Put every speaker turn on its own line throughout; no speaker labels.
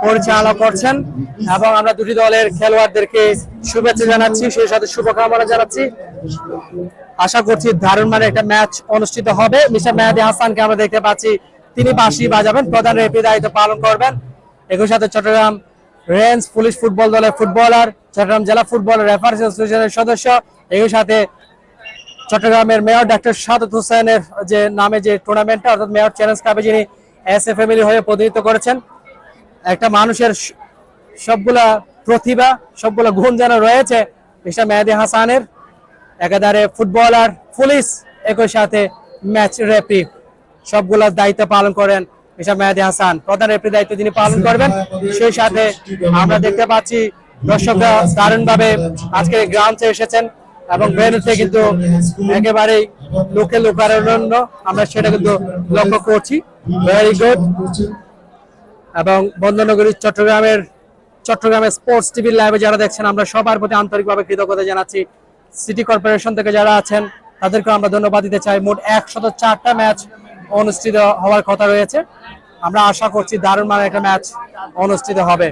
পরিচালনা করছেন এবং আমরা দুটি দলের খেলোয়াড়দেরকে শুভেচ্ছা জানাচ্ছি, সেই সাথে শুভকামনা জানাচ্ছি। আশা করছি দারুণ মানে একটা ম্যাচ অনুষ্ঠিত হবে। মিস্টার মেহেদী হাসানকে আমরা দেখতে পাচ্ছি, তিনি বাঁশি বাজাবেন, প্রধান রেফারি দায়িত্ব পালন করবেন। একই সাথে চট্টগ্রাম রেঞ্জ পুলিশ ফুটবল দলের ফুটবলার, চট্টগ্রাম জেলা ফুটবল রেফারি অ্যাসোসিয়েশনের সদস্য, একই সাথে চট্টগ্রামের মেয়র ডাক্তার সাদত হোসেনের যে নামে যে টুর্নামেন্টটা অর্থাৎ মেয়র চ্যালেঞ্জ কাপে যিনি এসএ ফ্যামিলি হয়ে প্রতিনিধিত্ব করেছেন। একটা মানুষের সবগুলা প্রতিভা, সবগুলা গুণ যেন রয়েছে মিস্টার মেহেদী হাসানের। একাধারে ফুটবলার, পুলিশ, একই সাথে ম্যাচ রেফারি, সবগুলা দায়িত্ব পালন করেন মিস্টার মেহেদী হাসান। প্রধান রেফারি দায়িত্ব তিনি পালন করবেন। সেই সাথে আমরা দেখতে পাচ্ছি দর্শকরা দারুণভাবে আজকে গ্রাউন্ডে এসেছেন এবং ভেন্যুতে কিন্তু একেবারেই লোকে লোকারণ্য, আমরা সেটা কিন্তু লক্ষ্য করছি। Very good. এবং বন্দরনগরী চট্টগ্রামের স্পোর্টস টিভির লাইভে যারা দেখছেন, আমরা সবার প্রতি আন্তরিকভাবে কৃতজ্ঞতা জানাচ্ছি। সিটি কর্পোরেশন থেকে যারা আছেন তাদেরকে আমরা ধন্যবাদ দিতে চাই। মোট 104টা ম্যাচ অনুষ্ঠিত হওয়ার কথা রয়েছে। আমরা আশা করছি দারুণ মানের একটা ম্যাচ অনুষ্ঠিত হবে।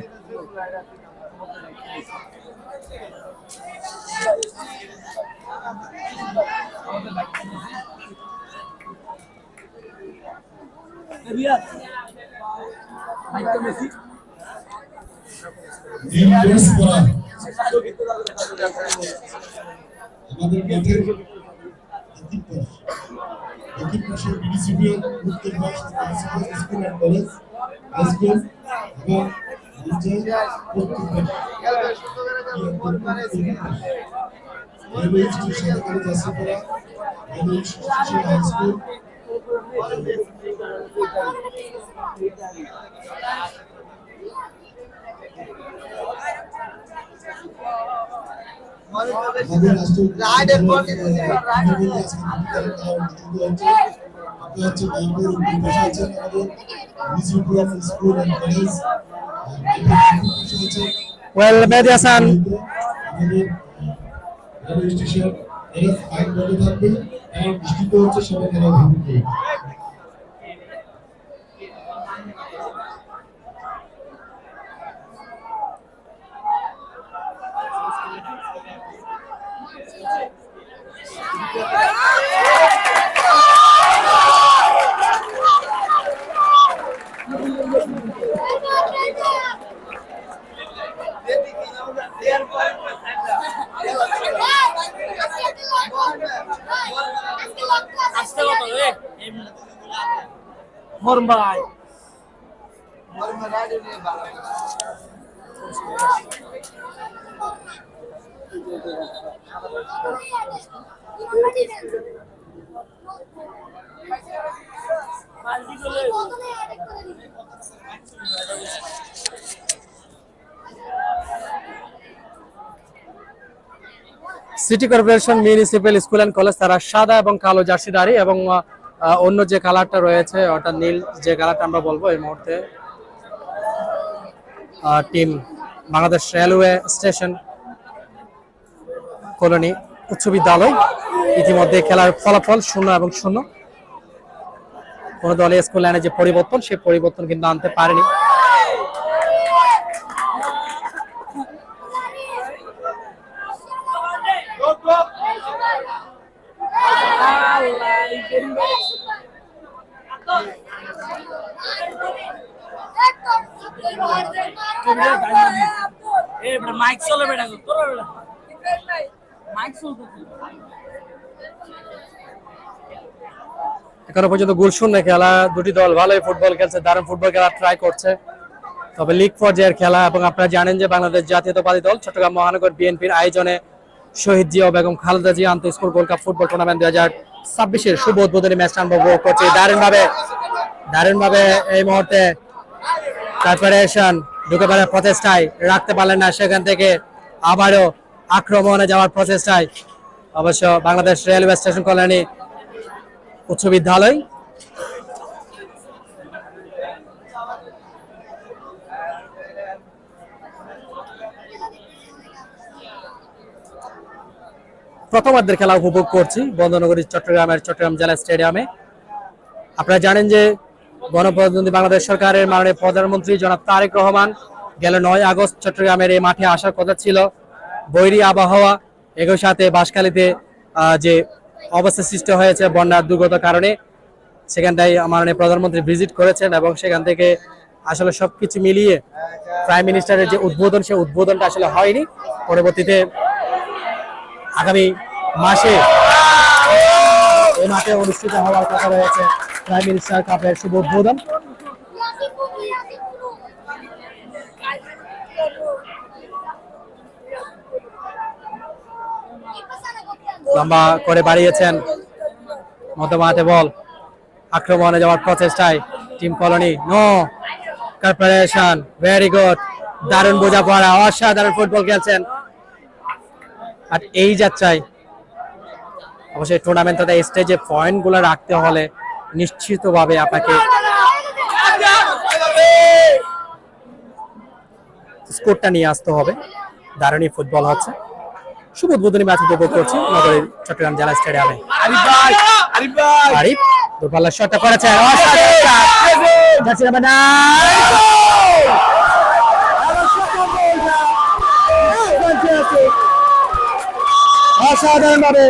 আমাদের মাঠের দক্ষিণ পাশে মিউনিসিপ্যাল উত্তর পাশ school and college high school এবং railway station college Asipara railway station high school
Well, Mehdi Hasan, Mormbai. City corporation municipal school and college তারা সাদা এবং কালো জার্সিধারী এবং অন্য যে কালারটা রয়েছে অর্থাৎ নীল যে কালারটা আমরা বলবো এই মুহূর্তে team Bangladesh railway station colony উচ্চ বিদ্যালয়। ইতিমধ্যে খেলার ফলাফল 0-0। কোন দলে স্কুল লাইনে যে পরিবর্তন, সেই পরিবর্তন কিন্তু আনতে পারেনি। এখনো পর্যন্ত গোল শূন্য খেলা, দুটি দল ভালোই ফুটবল খেলছে, দারুণ ফুটবল খেলা ট্রাই করছে। তবে লিগ পর্যায়ের খেলা এবং আপনারা জানেন যে বাংলাদেশ জাতীয়তাবাদী দল চট্টগ্রাম মহানগর বিএনপির আয়োজনে শহীদ জিয়া বেগম খালেদা জিয়া আন্তঃ school gold cup football tournament 2026-এর শুভ উদ্বোধনী ম্যাচটা আমরা উপভোগ করছি। দারুণভাবে এই মুহূর্তে প্রিপারেশন ঢুকে পড়ার প্রচেষ্টায় রাখতে পারলেন না, সেখান থেকে আবারও আক্রমণে যাওয়ার প্রচেষ্টায় অবশ্য বাংলাদেশ রেলওয়ে স্টেশন কলোনি উচ্চ বিদ্যালয়। প্রথমার্ধের খেলা উপভোগ করছি বন্দরনগরী চট্টগ্রাম জেলা স্টেডিয়ামে। আপনারা জানেন যে গণপ্রজাতন্ত্রী বাংলাদেশ সরকারের মাননীয় প্রধানমন্ত্রী জনাব তারেক রহমান গেল 9 আগস্ট চট্টগ্রামের এই মাঠে আসার কথা ছিল। বৈরী আবহাওয়া, একই সাথে বাঁশখালীতে যে অবস্থা সৃষ্টি হয়েছে বন্যার দুর্গত কারণে, সেখানটাই মাননীয় প্রধানমন্ত্রী ভিজিট করেছেন এবং সেখান থেকে আসলে সবকিছু মিলিয়ে প্রাইম মিনিস্টারের যে উদ্বোধন, সেই উদ্বোধনটা আসলে হয়নি। পরবর্তীতে আগামী মাসে এই মাঠে অনুষ্ঠিত হওয়ার কথা রয়েছে প্রাইম মিনিস্টার কাপের শুভ উদ্বোধন। লম্বা করে বাড়িয়েছেন মধ্যমাঠে বল, আক্রমণে যাওয়ার প্রচেষ্টায় team colony. No corporation, very good, দারুণ বোঝাপড়া, অসাধারণ ফুটবল খেলছেন। আর এই যাত্রায় অবশ্যই টুর্নামেন্টে স্টেজে পয়েন্ট গুলো রাখতে হলে নিশ্চিতভাবে আপনাকে স্কোরটা নিয়ে আসতে হবে। দারুণই ফুটবল হচ্ছে। শুভ উদ্বোধনী ম্যাচ উপভোগ করছি নগরীর চট্টগ্রাম জেলা স্টেডিয়ামে। আরিফ দূরপাল্লার শটটা করেছে, অসাধারণ ভাবে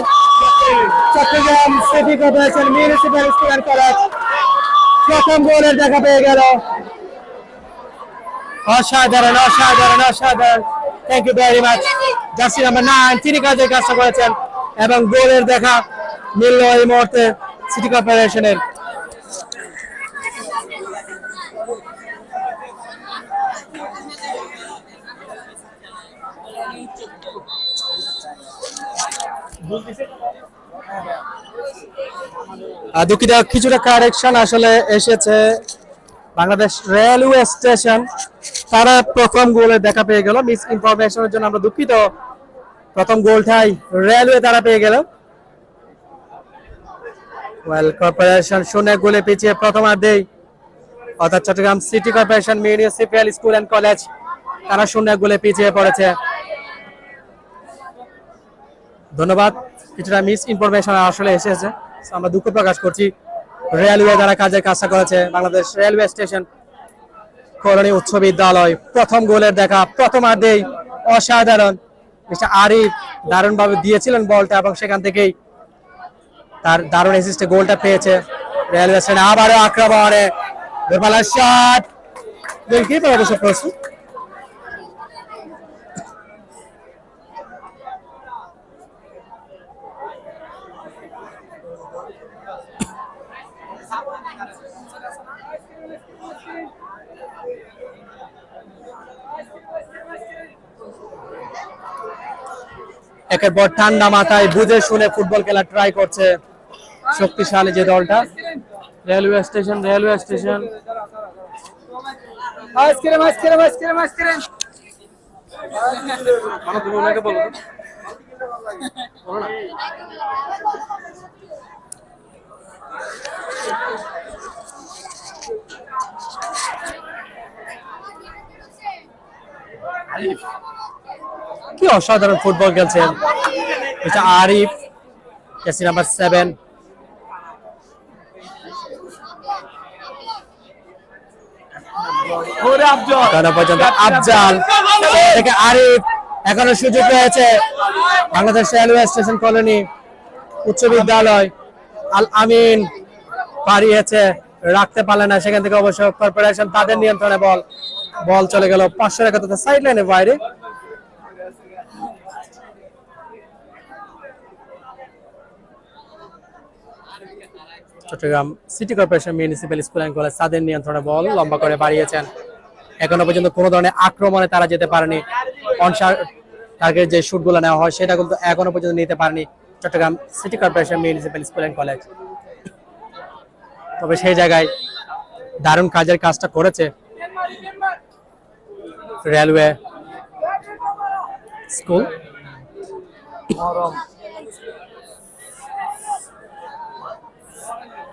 Chattogram city corporation municipal school and college প্রথম গোলের দেখা পেয়ে গেল। অসাধারণ অসাধারণ অসাধারণ, thank you very much. Jersey number 9 তিনি কাজের কাজটা করেছেন এবং গোলের দেখা মিলল এই মুহূর্তে সিটি কর্পোরেশনের। দুঃখিত, কিছুটা কারেকশন আসলে এসেছে। বাংলাদেশ রেলওয়ে স্টেশন তারা প্রথম গোলে দেখা পেয়ে গেল। মিস ইনফরমেশনের জন্য আমরা দুঃখিত। প্রথম গোলটাই রেলওয়ে তারা পেয়ে গেল। ওয়েল কর্পোরেশন 0 গোলে পিছিয়ে প্রথমার্ধেই, অর্থাৎ Chattogram city corporation municipal school and college তারা 0 গোলে পিছিয়ে পড়েছে। ধন্যবাদ। কিছুটা মিস ইনফরমেশন আসলে এসেছে, আমরা দুঃখ প্রকাশ করছি। রেলওয়ে দ্বারা কাজের কাজটা করেছে বাংলাদেশ রেলওয়ে স্টেশন কলোনি উচ্চ বিদ্যালয়। প্রথম গোলের দেখা প্রথমার্ধেই অসাধারণ। মিস্টার আরিফ দারুণভাবে দিয়েছিলেন বলটা এবং সেখান থেকেই তার দারুণ অ্যাসিস্টে গোলটা পেয়েছে রেলওয়ে স্টেশন। আবারও আক্রমণে দূরপাল্লার শট, গোলকিপার অবশ্য প্রস্তুত। একের পর ঠান্ডা মাথায় বুঝে শুনে ফুটবল খেলা ট্রাই করছে শক্তিশালী যে দলটা রেলওয়ে স্টেশন। রেলওয়ে স্টেশন কি অসাধারণ ফুটবল খেলছেন এটা আরিফ, জার্সি নাম্বার 7। আফজাল থেকে আরিফ, এখনো সুযোগ রয়েছে বাংলাদেশ রেলওয়ে স্টেশন কলোনি উচ্চ বিদ্যালয়। আল আমিন পারিয়েছে, রাখতে পারলে না, সেখান থেকে অবশ্য কর্পোরেশন তাদের নিয়ন্ত্রণে বল চলে গেল 571 সাইড লাইনের বাইরে। Chattogram city corporation municipal school and college তাদের নিয়ন্ত্রণে বল লম্বা করে বাড়িয়েছেন। এখনো পর্যন্ত কোনো ধরনের আক্রমণে তারা যেতে পারেনি। অনশার টার্গেট যে শুটগুলো নেওয়া হয় সেটা কিন্তু এখনো পর্যন্ত নিতে পারেনি Chattogram city corporation municipal school and college. তবে সেই জায়গায় দারুণ কাজের কাজটা করেছে রেলওয়ে স্কুল।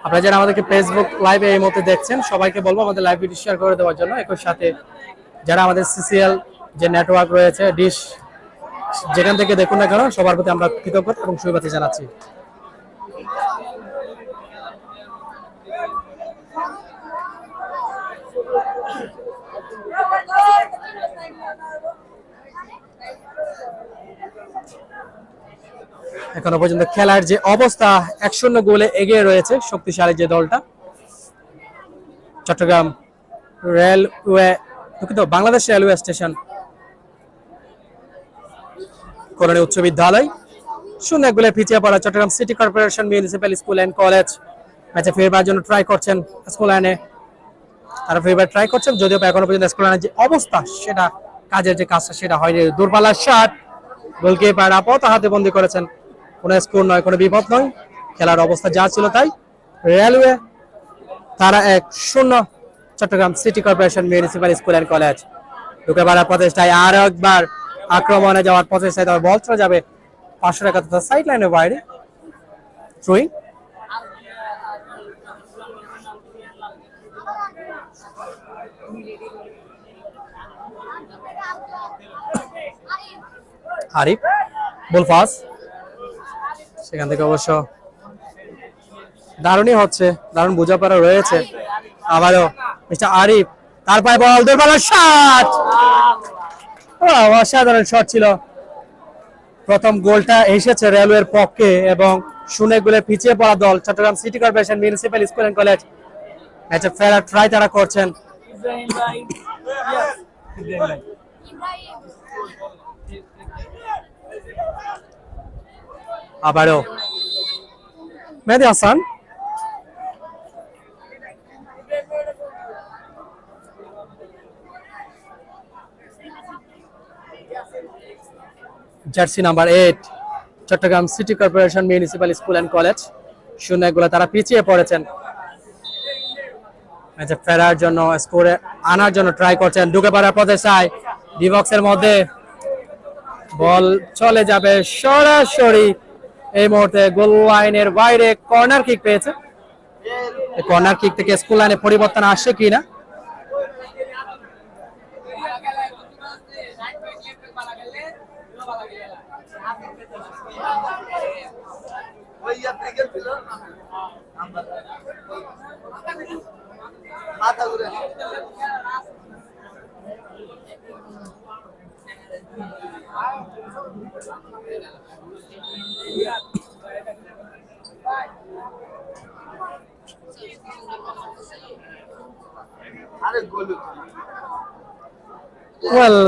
আপনারা যারা আমাদেরকে ফেসবুক লাইভে এই মুহূর্তে দেখছেন সবাইকে বলবো আমাদের লাইভ ভিডিও শেয়ার করে দেওয়ার জন্য। একই সাথে যারা আমাদের সিসিএল যে নেটওয়ার্ক রয়েছে ডিশ, যেখান থেকে দেখুন না কেন, সবার প্রতি আমরা কৃতজ্ঞতা এবং শুভেচ্ছা জানাচ্ছি। এখনো পর্যন্ত খেলার যে অবস্থা 1-0 গোলে এগিয়ে রয়েছে শক্তিশালী যে দলটা চট্টগ্রাম রেলওয়ে, দুঃখিত বাংলাদেশ রেলওয়ে স্টেশন কলোনি উচ্চ বিদ্যালয় 0-1 গোলে পিছিয়ে পড়া Chattogram city corporation municipal school and college. ম্যাচে ফেরবার জন্য ট্রাই করছেন স্কুল লাইনে, তারা ফেরবার ট্রাই করছেন, যদিও এখনো পর্যন্ত স্কুল লাইনের যে অবস্থা সেটা কাজের যে কাজটা সেটা হয়নি। দূরপাল্লার শট, গোলকিপার আপাতত হাতে বন্দি করেছেন, কোনো স্কোর নয়, কোনো বিপদ নয়, খেলার অবস্থা যা ছিল তাই। রেলওয়ে তারা 1-0 Chattogram city corporation municipal school and college. ঢুকে বাড়ার প্রচেষ্টায় আরো একবার আক্রমণে যাওয়ার প্রচেষ্টায়, তবে বল চলে যাবে 571 সাইড লাইনের বাইরে। থ্রোইং আরিফ, বল পাস, সেখান থেকে অবশ্য দারুণই হচ্ছে, দারুণ বোঝাপড়া রয়েছে। আবারও মিস্টার আরিফ, তারপরে বল, দূরপাল্লার শট, অসাধারণ শট ছিল। প্রথম গোলটা এসেছে রেলওয়ের পক্ষে এবং 0 গোলে পিছিয়ে পড়া দল Chittagong city corporation municipal school and college ম্যাচে ফেরার ট্রাই তারা করছেন। আবারও Mehedi Hasan, jersey number 8 Chittagong city corporation municipal school and college 0-1 গোলে তারা পিছিয়ে পড়েছেন। ম্যাচে ফেরার জন্য, স্কোরে আনার জন্য ট্রাই করছেন, ঢুকে পড়ার প্রচেষ্টায় ডি বক্সের মধ্যে বল চলে যাবে সরাসরি এই মুহূর্তে গোল লাইনের বাইরে। কর্নার কিক পেয়েছে, এই কর্নার কিক থেকে স্কুল লাইনে পরিবর্তন আসছে কিনা।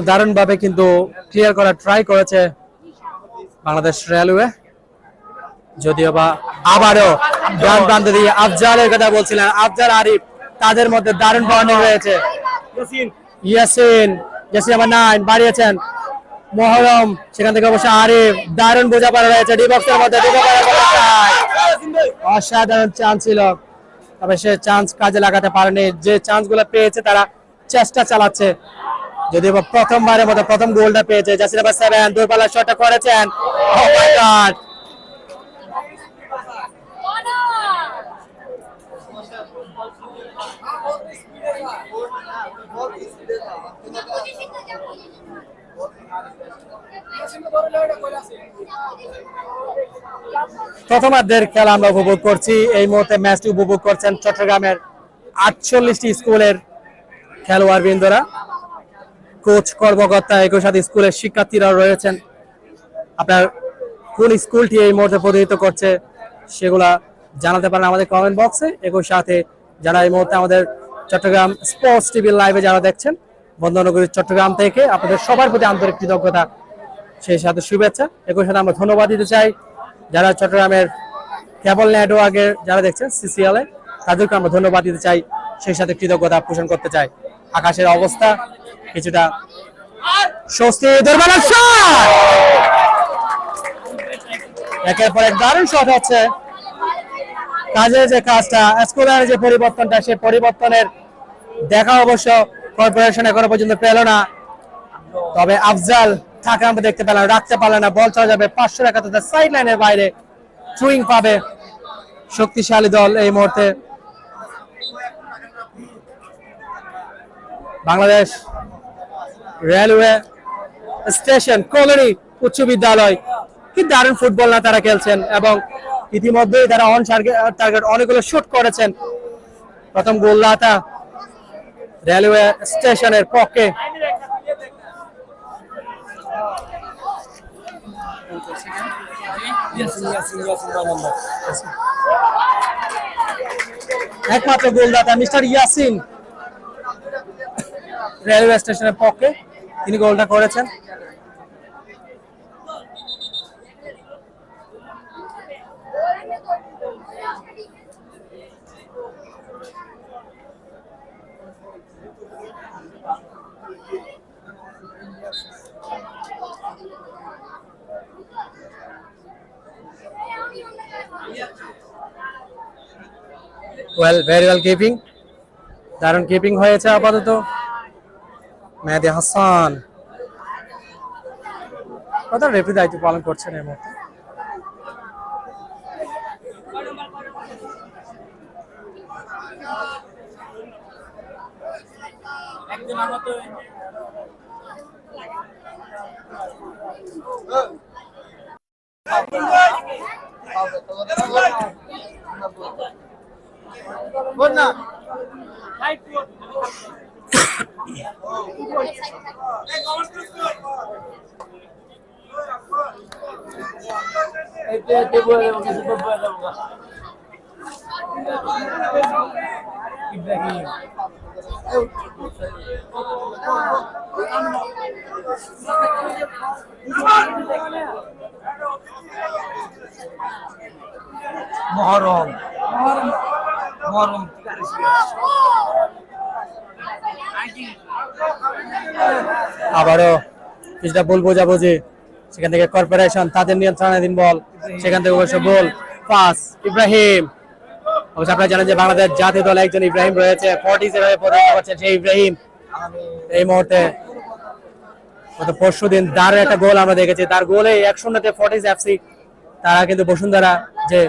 দারুণ ভাবে কিন্তু ক্লিয়ার করার ট্রাই করেছে বাংলাদেশ রেলওয়ে, যদিও বা আবারও ডান প্রান্ত দিয়ে আফজালের কথা বলছিলেন, আফজাল আরিফ, তাদের মধ্যে দারুণ বন্ডিং রয়েছে। ইয়াসিন, জার্সি নাম্বার 9 বাড়িয়েছেন মহরম, সেখান থেকে অবশ্য আরিফ, দারুণ বোঝাপড়া রয়েছে ডি বক্সের মধ্যে। অসাধারণ চান্স ছিল, তবে সে চান্স কাজে লাগাতে পারেনি। যে চান্স গুলো পেয়েছে তারা চেষ্টা চালাচ্ছে, যদিও প্রথমবারের মতো প্রথম গোলটা পেয়েছে। জার্সি নাম্বার 7 দূরপাল্লার শটটা করেছেন, ও মাই গড, প্রথমার্ধের খেলা আমরা উপভোগ করছি। এই মুহূর্তে ম্যাচটি উপভোগ করছেন চট্টগ্রামের 48টি স্কুলের খেলোয়াড় বৃন্দরা, কোচ, কর্মকর্তা, একই সাথে স্কুলের শিক্ষার্থীরাও রয়েছেন। আপনার কোন স্কুলটি এই মুহূর্তে প্রতিনিধিত্ব করছে সেগুলা জানাতে পারেন আমাদের কমেন্ট বক্সে। একই সাথে যারা এই মুহূর্তে আমাদের চট্টগ্রাম স্পোর্টস টিভি লাইভে যারা দেখছেন বন্দরনগরী চট্টগ্রাম থেকে, আপনাদের সবার প্রতি আন্তরিক কৃতজ্ঞতা, সেই সাথে শুভেচ্ছা। একই সাথে আমরা ধন্যবাদ দিতে চাই যারা চট্টগ্রামের কেবল নেটওয়ার্কের যারা দেখছেন সিসিএল এ, তাদেরকে আমরা ধন্যবাদ দিতে চাই, সেই সাথে কৃতজ্ঞতা পোষণ করতে চাই। আকাশের অবস্থা কিছুটা স্বস্তি, দূরপাল্লার শট, একের পর এক দারুণ শট হচ্ছে। কাজের যে কাজটা, স্কুলের যে পরিবর্তনটা, সেই পরিবর্তনের দেখা অবশ্য কর্পোরেশন এখনো পর্যন্ত পেল না, তবে আফজাল থাকে আমরা দেখতে পেলাম, রাখতে পারলেন না, বল চলে যাবে 571 সাইড লাইনের বাইরে। থ্রোইং পাবে শক্তিশালী দল এই মুহূর্তে বাংলাদেশ রেলওয়ে স্টেশন কলোনি উচ্চ বিদ্যালয়। কি দারুণ ফুটবল না তারা খেলছেন এবং ইতিমধ্যেই তারা অন টার্গেট অনেকগুলো শুট করেছেন। প্রথম গোলদাতা রেলওয়ে স্টেশনের পক্ষে। একমাত্র গোলদাতা মিস্টার ইয়াসিন রেলওয়ে স্টেশনের পক্ষে তিনি গোলটা করেছেন। very well keeping, দারুণ কিপিং হয়েছে আপাতত। মেহেদী হাসান প্রধান রেফারি দায়িত্ব পালন করছেন এই মুহূর্তে। মহরম আবারও কিছুটা বল বোঝাবুঝি, সেখান থেকে কর্পোরেশন তাদের নিয়ন্ত্রণাধীন বল, সেখান থেকে অবশ্য বল পাস ইব্রাহিম। অবশ্য আপনারা জানেন যে বাংলাদেশ জাতীয় দলে একজন ইব্রাহিম রয়েছে, ফর্টিজের হয়ে পদার্পণ করছেন সেই ইব্রাহিম। এই মুহূর্তে গত পরশুদিন দারুণ একটা গোল আমরা দেখেছি, তার গোলে 1-0 ফর্টিজ এফসি তারা কিন্তু বসুন্ধরা যে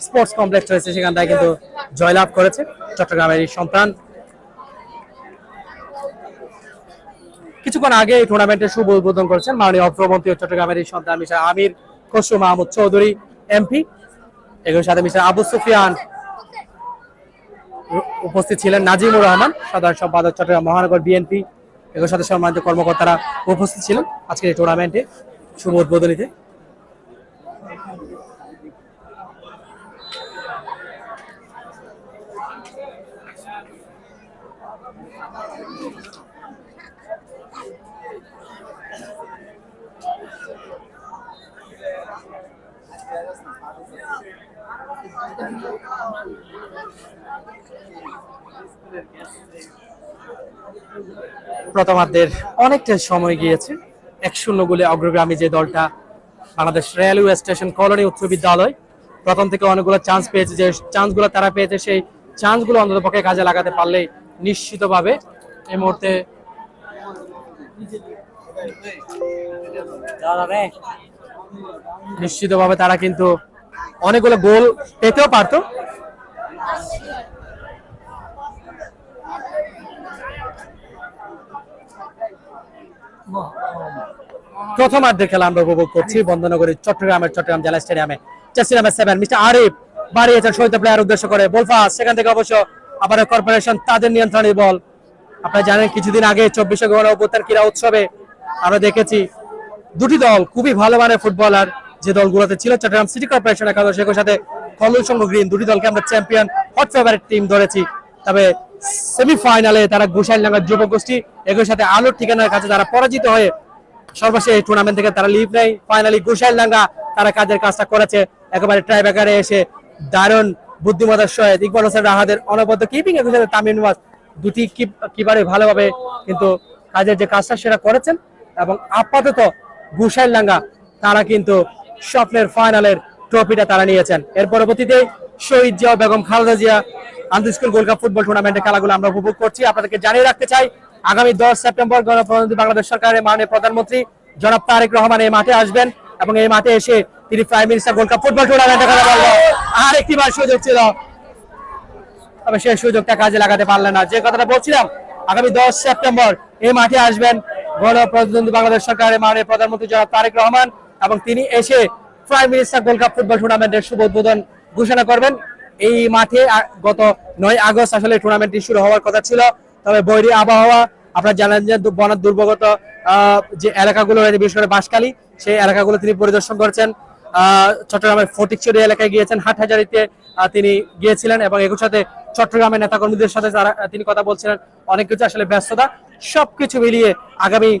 স্পোর্টস কমপ্লেক্স রয়েছে সেখানটায় কিন্তু জয়লাভ করেছে চট্টগ্রামের এই সন্তান। কিছুক্ষণ আগে এই টুর্নামেন্টের শুভ উদ্বোধন করেছেন মাননীয় অর্থমন্ত্রী ও চট্টগ্রামের এই সন্তান মিস্টার আমির খসরু মাহমুদ চৌধুরী এমপি। এগুলোর সাথে মিস্টার আবু সুফিয়ান উপস্থিত ছিলেন, নাজিমুর রহমান সাধারণ সম্পাদক চট্টগ্রাম মহানগর বিএনপি, এগুলোর সাথে সম্মানিত কর্মকর্তারা উপস্থিত ছিলেন আজকের এই টুর্নামেন্টে শুভ উদ্বোধনীতে। প্রথমার্ধের অনেকটা সময় গিয়েছে, 1-0 গোলে অগ্রগামী যে দলটা বাংলাদেশ রেলওয়ে স্টেশন কলোনি উচ্চ বিদ্যালয় প্রথম থেকে অনেকগুলো চান্স পেয়েছে, যে চান্সগুলো তারা পেয়েছে সেই চান্সগুলো অন্তত পক্ষে কাজে লাগাতে পারলে নিশ্চিতভাবে এই মুহূর্তে তারা কিন্তু অনেকগুলো গোল পেতেও পারতো। প্রথমার্ধের খেলা আমরা উপভোগ করছি বন্দনগরী চট্টগ্রাম জেলা স্টেডিয়ামে। চেসি নাম্বার 7 মিস্টার আরিফ বাড়িয়েছেন শহীদ প্লেয়ার উদ্দেশ্য করে, বল পাস, সেখান থেকে অবশ্য আবার কর্পোরেশন তাদের নিয়ন্ত্রণে বল। আপনারা জানেন কিছুদিন আগে 24শে গণ অভ্যুত্থান ক্রীড়া উৎসবে আমরা দেখেছি দুটি দল খুবই ভালো মানের ফুটবলার যে দলগুলোতে ছিল চট্টগ্রাম সিটি কর্পোরেশন একাদশ, এর সাথে কমল সংঘ গ্রিন, দুটি দলকে আমরা চ্যাম্পিয়ন হট ফেভারিট টিম ধরেছি। তবে সেমিফাইনালে তারা গোসাইনডাঙ্গা যুব গোষ্ঠী এগুলোর সাথে আলোর ঠিকানার কাছে তারা পরাজিত হয়ে সর্বশেষ টুর্নামেন্ট থেকে তারা লিভ নেয়। ফাইনালি গোসাইনডাঙ্গা তারা কাজের কাজটা করেছে, একেবারে ট্রাইব্রেকারে এসে দারুণ বুদ্ধিমত্তার সহিত ইকবাল হোসেন রাহাদের অনবদ্য কিপিং এর সাথে তামিম নওয়াজ দুটি কিপারে ভালোভাবে কিন্তু কাজের যে কাজটা সেটা করেছেন এবং আপাতত গোসাইনডাঙ্গা তারা কিন্তু স্বপ্নের ফাইনালের ট্রফিটা তারা নিয়েছেন। এর পরবর্তীতে শহীদ জিয়া বেগম খালেদা জিয়া আন্তঃস্কুল গোল্ড কাপ ফুটবল টুর্নামেন্টের খেলাগুলো আমরা উপভোগ করছি। আপনাদেরকে জানিয়ে রাখতে চাই আগামী 10 সেপ্টেম্বর গণপ্রজাতন্ত্রী বাংলাদেশ সরকারের মাননীয় প্রধানমন্ত্রী জনাব তারেক রহমান এই মাঠে আসবেন এবং এই মাঠে এসে তিনি prime minister gold cup football টুর্নামেন্টে খেলা বলবো। আর একটিবার সুযোগ ছিল, তবে সেই সুযোগটা কাজে লাগাতে পারলেন না। যে কথাটা বলছিলাম আগামী 10 সেপ্টেম্বর এই মাঠে আসবেন গণপ্রজাতন্ত্রী বাংলাদেশ সরকারের মাননীয় প্রধানমন্ত্রী জনাব তারেক রহমান এবং তিনি এসে prime minister gold cup football টুর্নামেন্টের শুভ উদ্বোধন ঘোষণা করবেন। এই মাঠে গত 9 আগস্ট আসলে টুর্নামেন্টটি শুরু হওয়ার কথা ছিল, তবে বৈরী আবহাওয়া, আপনারা জানেন যে বনাদ দুর্গত যে এলাকাগুলো রয়েছে বিশেষ করে বাঁশখালী, সেই এলাকাগুলো তিনি পরিদর্শন করছেন চট্টগ্রামের ফটিকছড়ি এলাকায় গিয়েছেন, হাটহাজারীতে তিনি গিয়েছিলেন এবং একই সাথে চট্টগ্রামের নেতাকর্মীদের সাথে তিনি কথা বলছিলেন। অনেক কিছু আসলে ব্যস্ততা, সবকিছু মিলিয়ে আগামী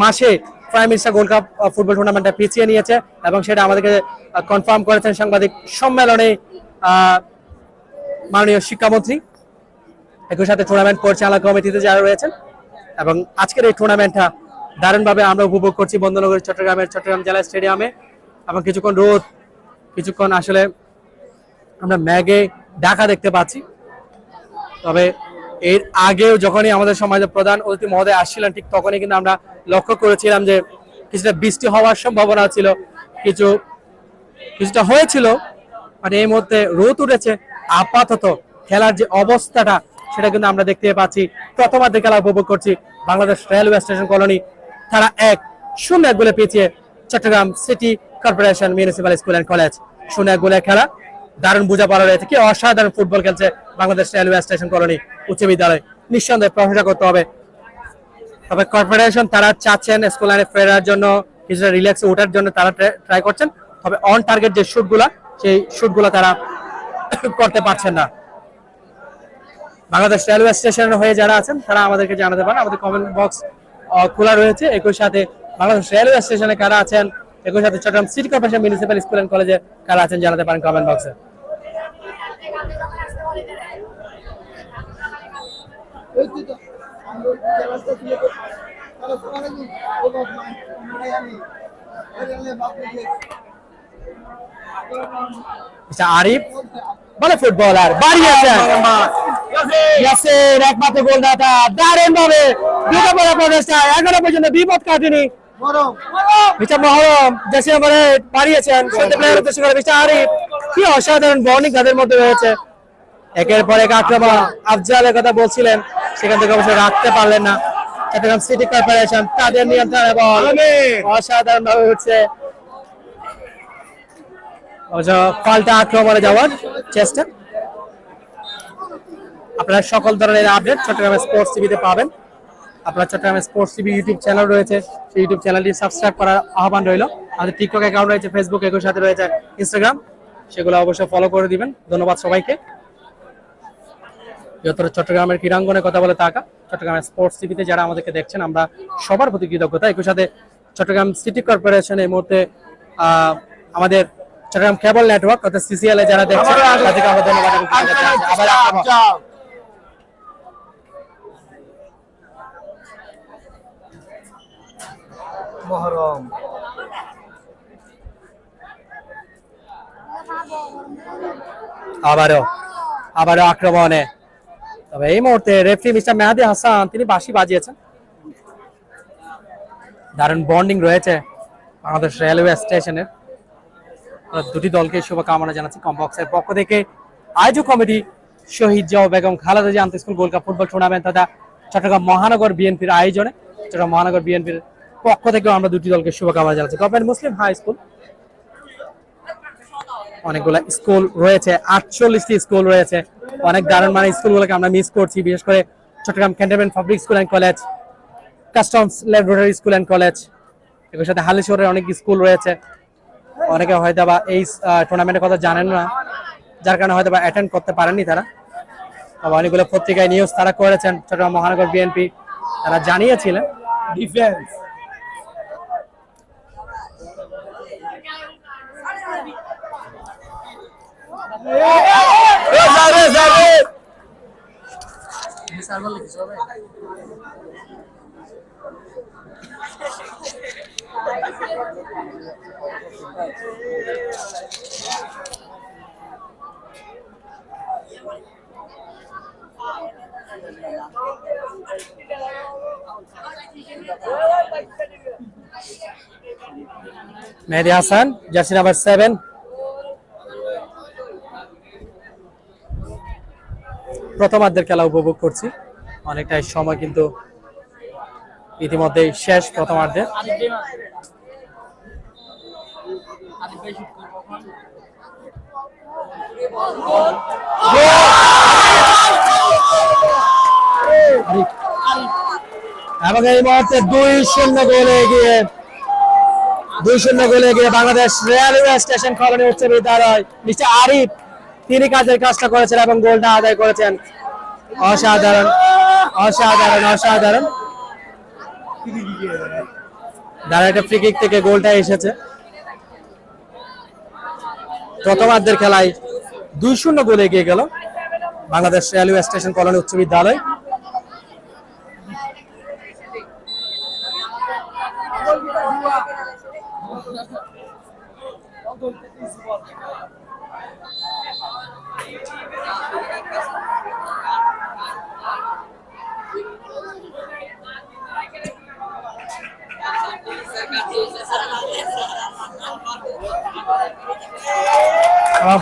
মাসে prime minister gold cup football টুর্নামেন্টটা পিছিয়ে নিয়েছে এবং সেটা আমাদেরকে কনফার্ম করেছেন সাংবাদিক সম্মেলনে মাননীয় শিক্ষামন্ত্রী, একই সাথে টুর্নামেন্ট পরিচালনা কমিটিতে যারা রয়েছেন। এবং আজকের এই টুর্নামেন্টটা দারুণভাবে আমরা উপভোগ করছি বন্দরনগরী চট্টগ্রাম জেলা স্টেডিয়ামে। এবং কিছুক্ষণ রোদ, কিছুক্ষণ আসলে আমরা ম্যাগে ঢাকা দেখতে পাচ্ছি। তবে এর আগেও যখনই আমাদের সমাজের প্রধান অতিথি মহোদয় আসছিলেন, ঠিক তখনই কিন্তু আমরা লক্ষ্য করেছিলাম যে কিছুটা বৃষ্টি হওয়ার সম্ভাবনা ছিল, কিছুটা হয়েছিল, মানে এই মুহূর্তে রোদ উঠেছে। আপাতত খেলার যে অবস্থাটা সেটা কিন্তু আমরা দেখতে পাচ্ছি। প্রথমার্ধে খেলা উপভোগ করছি বাংলাদেশ রেলওয়ে স্টেশন কলোনি, তারা 1-0 গোলে পিছিয়ে Chattogram city corporation municipal school and college. 0-1 গোলে খেলা, দারুণ বোঝাপড়া রয়েছে, কি অসাধারণ ফুটবল খেলছে বাংলাদেশ রেলওয়ে স্টেশন কলোনি উচ্চ বিদ্যালয়, নিঃসন্দেহে প্রশংসা করতে হবে। তবে কর্পোরেশন তারা চাচ্ছেন স্কুল লাইনে ফেরার জন্য, কিছুটা রিল্যাক্সে ওঠার জন্য তারা ট্রাই করছেন। তবে অন টার্গেট যে শুটগুলা, সেই শুটগুলা তারা করতে পারছেন না। বাংলাদেশ রেলওয়ে স্টেশনের হয়ে যারা আছেন তারা আমাদেরকে জানাতে পারেন, আমাদের কমেন্ট বক্স খোলা রয়েছে। একই সাথে বাংলাদেশ রেলওয়ে স্টেশনে কারা আছেন, একই সাথে Chattogram city corporation municipal school and কলেজে কারা আছেন জানাতে পারেন কমেন্ট বক্সে। আরিফ বলে ফুটবলার বাড়িয়েছেন, ইয়াসির একমাত্র গোলদাতা, দারুণ ভাবে দুটো বড় প্রচেষ্টা, এখনো পর্যন্ত বিপদ কাটেনি। মহরম দেশে বাড়িয়েছেন, আরিফ, কি অসাধারণ বর্নিং তাদের মধ্যে রয়েছে। একের পর এক আক্রমণ, আফজালের কথা বলছিলেন, সেখান থেকে অবশ্যই রাখতে পারলেন না চট্টগ্রাম সিটি কর্পোরেশন, তাদের নিয়ন্ত্রণে বল অসাধারণ ভাবে হচ্ছে। পাল্টা আক্রমণে যাওয়ার চেষ্টা। আপনারা সকল ধরনের আপডেট চট্টগ্রাম স্পোর্টস টিভিতে পাবেন। আপনার Chattogram sports TV YouTube channel রয়েছে, সেই ইউটিউব চ্যানেলটি সাবস্ক্রাইব করার আহ্বান রইল। আমাদের টিকটক অ্যাকাউন্ট রয়েছে, ফেসবুক, একই সাথে রয়েছে ইনস্টাগ্রাম, সেগুলো অবশ্যই ফলো করে দিবেন। ধন্যবাদ সবাইকে। বৃহত্তর চট্টগ্রামের ক্রীড়াঙ্গনে কথা বলে তাকা চট্টগ্রাম স্পোর্টস টিভিতে যারা আমাদেরকে দেখছেন, আমরা সবার প্রতি কৃতজ্ঞতা। একই সাথে চট্টগ্রাম সিটি কর্পোরেশন এই মুহূর্তে আমাদের চট্টগ্রাম কেবল নেটওয়ার্ক অর্থাৎ সিসিএল এ যারা দেখছেন তাদেরকে আমরা ধন্যবাদ। মহরম আবারও আক্রমণে, তবে এই মুহূর্তে রেফারি মিস্টার মেহাদি হাসান তিনি বাঁশি বাজিয়েছেন। দারুণ বন্ডিং রয়েছে বাংলাদেশ রেলওয়ে স্টেশনের। দুটি দলকে শুভকামনা জানাচ্ছি কমবক্সের পক্ষ থেকে। আয়োজক কমিটি শহীদ জিয়া বেগম খালেদা জিয়া আন্তঃস্কুল গোল্ড কাপ ফুটবল টুর্নামেন্ট তথা চট্টগ্রাম মহানগর বিএনপির আয়োজনে চট্টগ্রাম মহানগর বিএনপির পক্ষ থেকেও আমরা দুটি দলকে শুভকামনা জানাচ্ছি। গভর্নমেন্ট মুসলিম হাই স্কুল, অনেকগুলো স্কুল রয়েছে, 48টি স্কুল রয়েছে, অনেক দারুণ মানে স্কুলগুলোকে আমরা মিস করছি, বিশেষ করে Chattogram cantonment public school and college, customs laboratory school and college, এর সাথে হালিশহরের অনেক স্কুল রয়েছে। অনেকে হয়তো বা এই টুর্নামেন্টের কথা জানেন না, যার কারণে হয়তো বা অ্যাটেন্ড করতে পারেননি তারা। অনেকগুলো পত্রিকায় নিউজ তারা করেছেন, চট্টগ্রাম মহানগর বিএনপি তারা জানিয়েছিলেন। ডিফেন্স মেহেদী হাসান, জার্সি নাম্বার 7। প্রথমার্ধের খেলা উপভোগ করছি, অনেকটাই সময় কিন্তু ইতিমধ্যেই শেষ প্রথমার্ধে। এবং এই মুহূর্তে 2-0 গোলে এগিয়ে 2-0 গোলে এগিয়ে বাংলাদেশ রেলওয়ে স্টেশন কলোনি উচ্চ বিদ্যালয়। মিস্টার আরিফ তিনি কাজের কাজটা করেছেন এবং গোলটা আদায় করেছেন। অসাধারণ অসাধারণ অসাধারণ। দাঁড়া একটা ফ্রি কিক থেকে গোলটা এসেছে। প্রথমার্ধের খেলায় 2-0 গোলে এগিয়ে গেল বাংলাদেশ রেলওয়ে স্টেশন কলোনি উচ্চ বিদ্যালয়।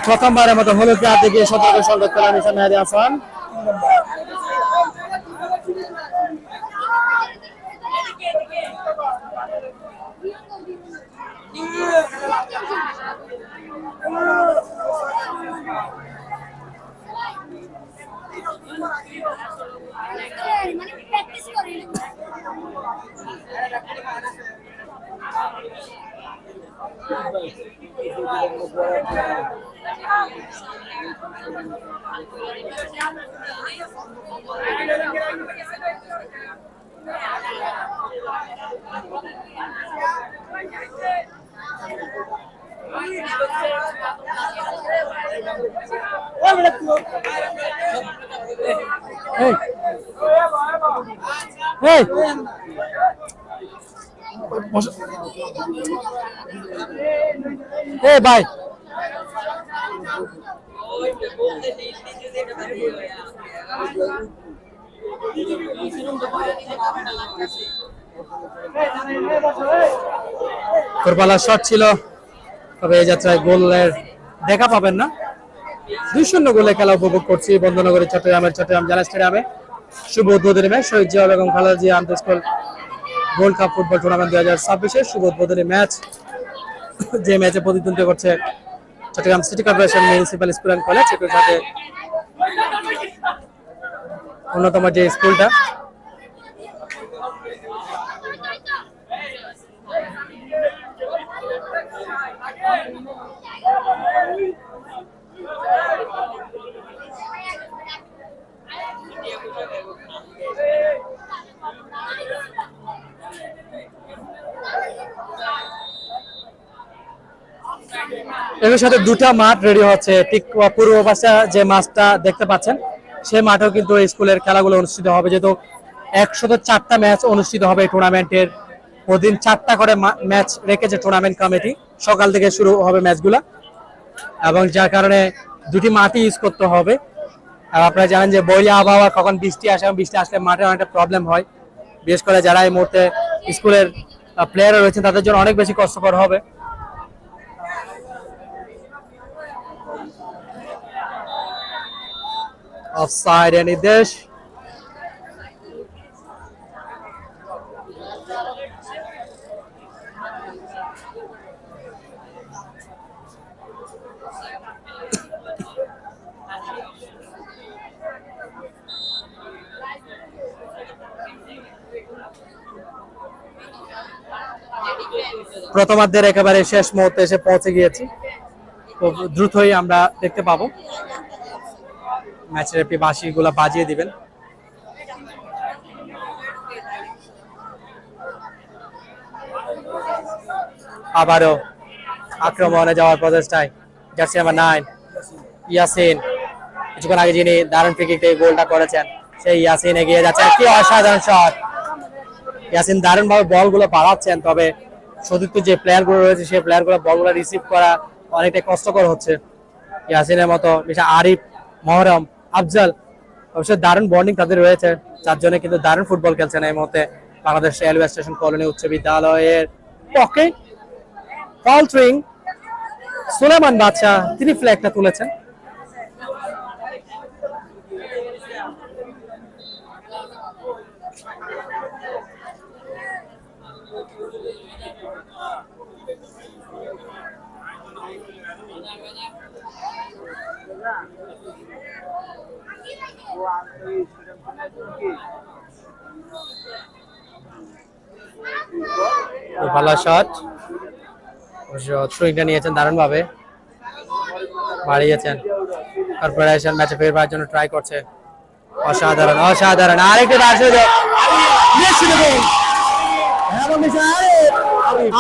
প্রথমবারের মতো হলুদ কার্ড থেকে সতর্ক সংকেত পেলেন মেহেদী হাসান। ভাই ফুটবলার শট ছিল, তবে এই যাত্রায় গোলের দেখা পাবেন না। 2-0 গোলে খেলা উপভোগ করছি বন্দনগরী চট্টগ্রাম জেলা স্টেডিয়ামে। শুভ উদ্বোধনী ম্যাচ শহীদ জিয়া এবং খালেদা জিয়া আন্তঃ school gold cup football tournament 2026 শুভ উদ্বোধনী ম্যাচ, যে ম্যাচে প্রতিদ্বন্দ্বিতা করছে Chattogram city corporation municipal school and college, এর সাথে অন্যতম যে স্কুলটা। এর সাথে দুটা মাঠ রেডি হচ্ছে, ঠিক পূর্ব পাশে যে মাঠটা দেখতে পাচ্ছেন সেই মাঠেও কিন্তু স্কুলের খেলাগুলো অনুষ্ঠিত হবে, যেহেতু 104টা ম্যাচ অনুষ্ঠিত হবে টুর্নামেন্টের। প্রতিদিন 4টা করে ম্যাচ রেখেছে টুর্নামেন্ট কমিটি, সকাল থেকে শুরু হবে ম্যাচগুলো, এবং যার কারণে দুটি মাঠই ইউজ করতে হবে। আর আপনারা জানেন যে বইয়া আবহাওয়া, কখন বৃষ্টি আসে, এবং বৃষ্টি আসলে মাঠে অনেকটা প্রবলেম হয়, বিশেষ করে যারা এই মুহূর্তে স্কুলের প্লেয়াররা রয়েছেন তাদের জন্য অনেক বেশি কষ্টকর হবে। অফসাইড নির্দেশ। প্রথমার্ধের একেবারে শেষ মুহূর্তে এসে পৌঁছে গিয়েছি, খুব দ্রুতই আমরা দেখতে পাবো ম্যাচের একটি বাঁশিগুলো বাজিয়ে দিবেন। আবারও আক্রমণে যাওয়ার প্রচেষ্টায় জার্সি নাম্বার 9 ইয়াসিন, কিছুক্ষণ আগে যিনি দারুণ ফ্রি কিক থেকে গোলটা করেছেন সেই ইয়াসিন এগিয়ে যাচ্ছে, কি অসাধারণ শট। ইয়াসিন দারুণ ভাবে বলগুলো বাড়াচ্ছেন, তবে সতীর্থ যে প্লেয়ার গুলো রয়েছে সেই প্লেয়ার গুলো বলগুলো রিসিভ করা অনেকটা কষ্টকর হচ্ছে। ইয়াসিনের মতো বিশেষ আরিফ, মহরম, আফজাল, অবশ্যই দারুণ বন্ডিং তাদের রয়েছে, চারজনে কিন্তু দারুণ ফুটবল খেলছেন এই মুহূর্তে বাংলাদেশ রেলওয়ে স্টেশন কলোনি উচ্চ বিদ্যালয়ের পক্ষে। ফলট্রিং সুলেমান বাদশাহ তিনি ফ্ল্যাগটা তুলেছেন। ভালো শট। থ্রোইংটা নিয়েছেন দারুণভাবে, বাড়িয়েছেন। কর্পোরেশন ম্যাচে ফেরবার জন্য ট্রাই করছে, অসাধারণ অসাধারণ। আরেকটা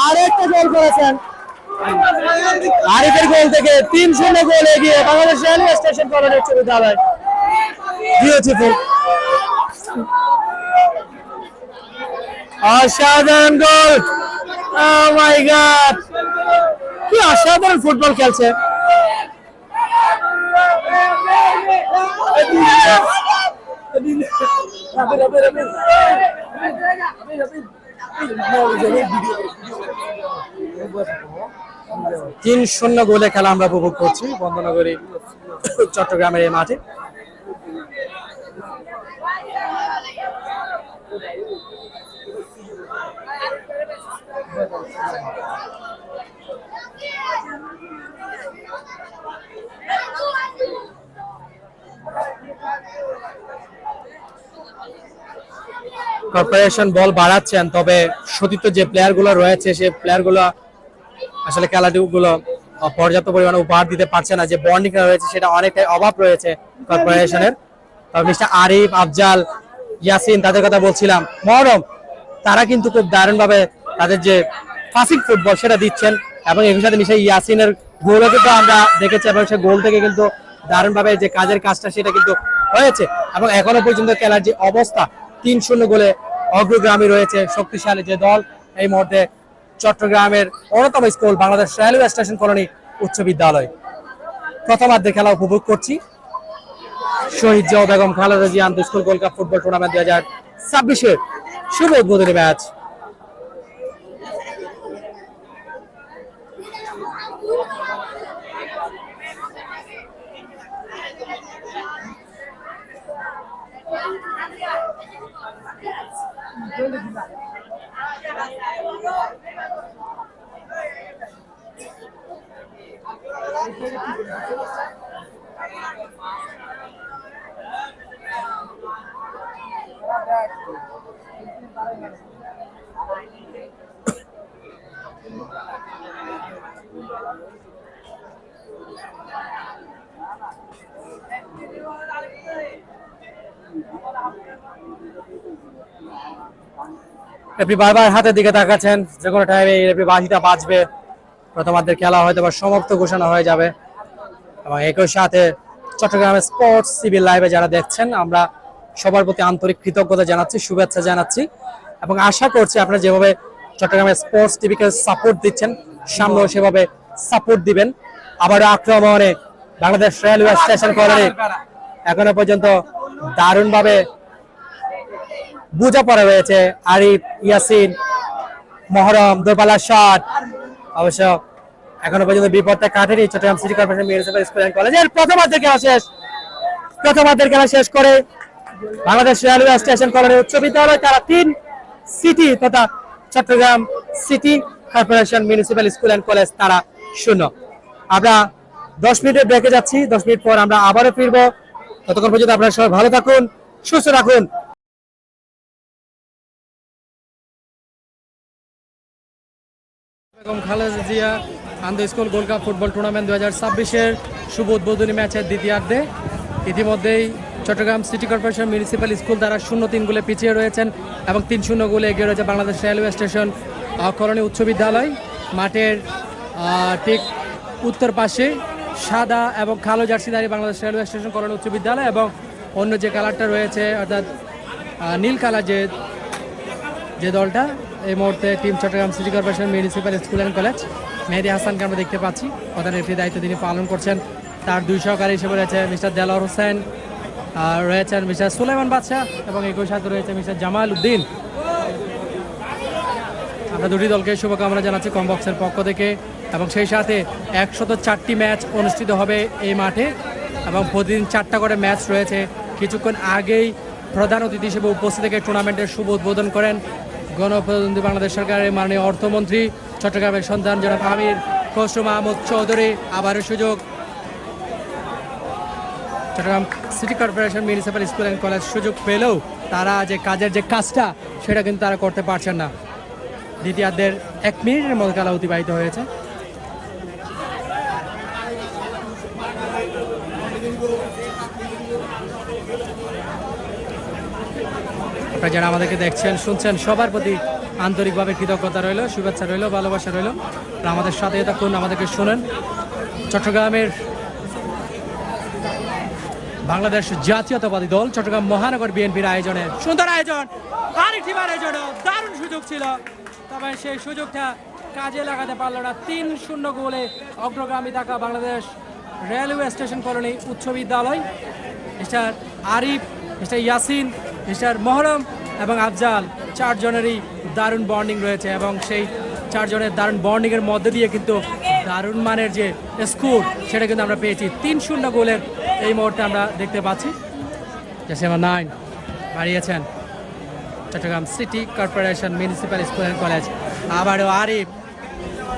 আরেকটা গোল করেছেন আরিফের গোল থেকে 3-0 গোল এগিয়ে বাংলাদেশ রেলওয়ে স্টেশন কলোনি উচ্চ বিদ্যালয়। বিউটিফুল, অসাধারণ গোল। ও মাই গড, কি অসাধারণ ফুটবল খেলছে। তিন শূন্য গোলে খেলা আমরা উপভোগ করছি বন্দনগরী চট্টগ্রামের এই মাঠে। কর্পোরেশন বল বাড়াচ্ছেন, তবে সতীর্থ যে প্লেয়ার গুলো রয়েছে সেই প্লেয়ার গুলো আসলে খেলাগুলো পর্যাপ্ত পরিমাণে উপহার দিতে পারছে না। যে বন্ডিং রয়েছে সেটা অনেকটাই অভাব রয়েছে কর্পোরেশনের। তবে মিস্টার আরিফ, আফজাল, ইয়াসিন, তাদের কথা বলছিলাম, মহরম, তারা কিন্তু খুব দারুণ ভাবে তাদের যে পাসিং ফুটবল সেটা দিচ্ছেন। এবং এর সাথে মিস্টার ইয়াসিনের গোলও কিন্তু আমরা দেখেছি, এবং সে গোল থেকে কিন্তু দারুণ ভাবে যে কাজের কাজটা সেটা কিন্তু হয়েছে। এবং এখনো পর্যন্ত খেলার যে অবস্থা 3-0 গোলে অগ্রগামী রয়েছে শক্তিশালী যে দল এই মুহূর্তে চট্টগ্রামের অন্যতম school Bangladesh railway station colony উচ্চ বিদ্যালয়। প্রথমার্ধে খেলা উপভোগ করছি। শহীদ জিয়া বেগম খালেদা জিয়া আন্তঃ school gold cup football tournament 2026-এর শুভ উদ্বোধনী ম্যাচ। রেফারি বারবার হাতের দিকে তাকাচ্ছেন, যে কোনো টাইমে রেফারি বাজিটা বাজবে, প্রথমার্ধের খেলা হয়তো বা সমাপ্ত ঘোষণা হয়ে যাবে। এবং একই সাথে চট্টগ্রামের স্পোর্টস সিভিল লাইভে যারা দেখছেন, আমরা সবার প্রতি আন্তরিক কৃতজ্ঞতা জানাচ্ছি, শুভেচ্ছা জানাচ্ছি, এবং আশা করছি আপনারা যেভাবে চট্টগ্রামের স্পোর্টস টিভিকে সাপোর্ট দিচ্ছেন সামনেও সেভাবে সাপোর্ট দিবেন। আবারও আক্রমণে বাংলাদেশ রেলওয়ে স্টেশন কলোনি এখনো পর্যন্ত দারুণভাবে বোঝাপড়া রয়েছে। আরিফ, ইয়াসিন, মহরম, দোরপাল্লা শট, অবশ্য এখনো পর্যন্ত বিপদটা কাটেনি Chattogram city corporation municipal school and কলেজের। প্রথমার্ধের খেলা শেষ করে বাংলাদেশ রেলওয়ে স্টেশন কলোনি উচ্চ বিদ্যালয় তারা 3, সিটি তথা Chattogram city corporation municipal school and college তারা 0। আমরা 10 মিনিটের ব্রেকে যাচ্ছি, 10 মিনিট পর আমরা আবারও ফিরবো। ততক্ষণ পর্যন্ত আপনারা সবাই ভালো থাকুন, সুস্থ রাখুন। বেগম খালেদা জিয়া আন্তঃ school gold cup football tournament 2026-এর শুভ উদ্বোধনী ম্যাচের দ্বিতীয়ার্ধে ইতিমধ্যেই Chittagong city corporation municipal school দ্বারা 0-3 গোলে পিছিয়ে রয়েছেন এবং 3-0 গোলে এগিয়ে রয়েছে বাংলাদেশ রেলওয়ে স্টেশন কলোনি উচ্চ বিদ্যালয়। মাঠের ঠিক উত্তর পাশে সাদা এবং কালো জার্সিধারী বাংলাদেশ রেলওয়ে স্টেশন কলোনি উচ্চ বিদ্যালয়, এবং অন্য যে কালারটা রয়েছে অর্থাৎ নীল কালার যে দলটা এই মুহূর্তে team Chittagong city corporation municipal school and college. Mehedi হাসানকে আমরা দেখতে পাচ্ছি, প্রধান রেফারির দায়িত্ব তিনি পালন করছেন। তার 2 সহকারী হিসেবে রয়েছে মিস্টার দেলোয়ার হোসেন, রয়েছেন মিস্টার সুলাইমান বাদশা, এবং একই সাথে রয়েছে মিস্টার জামাল উদ্দিন। আমরা দুটি দলকে শুভকামনা জানাচ্ছি কমবক্সের পক্ষ থেকে, এবং সেই সাথে 104টি ম্যাচ অনুষ্ঠিত হবে এই মাঠে, এবং প্রতিদিন 4টা করে ম্যাচ রয়েছে। কিছুক্ষণ আগেই প্রধান অতিথি হিসেবে উপস্থিত থেকে টুর্নামেন্টের শুভ উদ্বোধন করেন গণপ্রজাতন্ত্রী বাংলাদেশ সরকারের মাননীয় অর্থমন্ত্রী, চট্টগ্রামের সন্তান জনাব আমির খসরু মাহমুদ চৌধুরী। আবারও সুযোগ, Chattogram city corporation municipal school and college সুযোগ পেলেও তারা যে কাজের যে কাজটা সেটা কিন্তু তারা করতে পারছেন না। দ্বিতীয়ার্ধের 1 মিনিটের মতো খেলা অতিবাহিত হয়েছে। আপনারা যারা আমাদেরকে দেখছেন শুনছেন সবার প্রতি আন্তরিকভাবে কৃতজ্ঞতা রইল, শুভেচ্ছা রইল, ভালোবাসা রইল। আর আমাদের সাথে থাকুন, আমাদেরকে শোনেন। চট্টগ্রামের বাংলাদেশ জাতীয়তাবাদী দল চট্টগ্রাম মহানগর বিএনপির আয়োজনে সুন্দর আয়োজন, আরেকটিবার আয়োজন, দারুণ সুযোগ ছিল, তবে সেই সুযোগটা কাজে লাগাতে পারল না। 3-0 গোলে অগ্রগামী থাকা বাংলাদেশ রেলওয়ে স্টেশন কলোনি উচ্চ বিদ্যালয়। Mister Arif, mister Yasin, mister Muharram এবং আফজাল 4 জনেরই দারুণ বন্ডিং রয়েছে এবং সেই 4 জনের দারুণ বন্ডিংয়ের মধ্যে দিয়ে কিন্তু দারুণ মানের যে স্কোর সেটা কিন্তু আমরা পেয়েছি। 3-0 গোলের এই মুহূর্তে আমরা দেখতে পাচ্ছি। জার্সি নাম্বার 9 হারিয়েছেন Chattogram city corporation municipal school and college. আবারও আরিফ,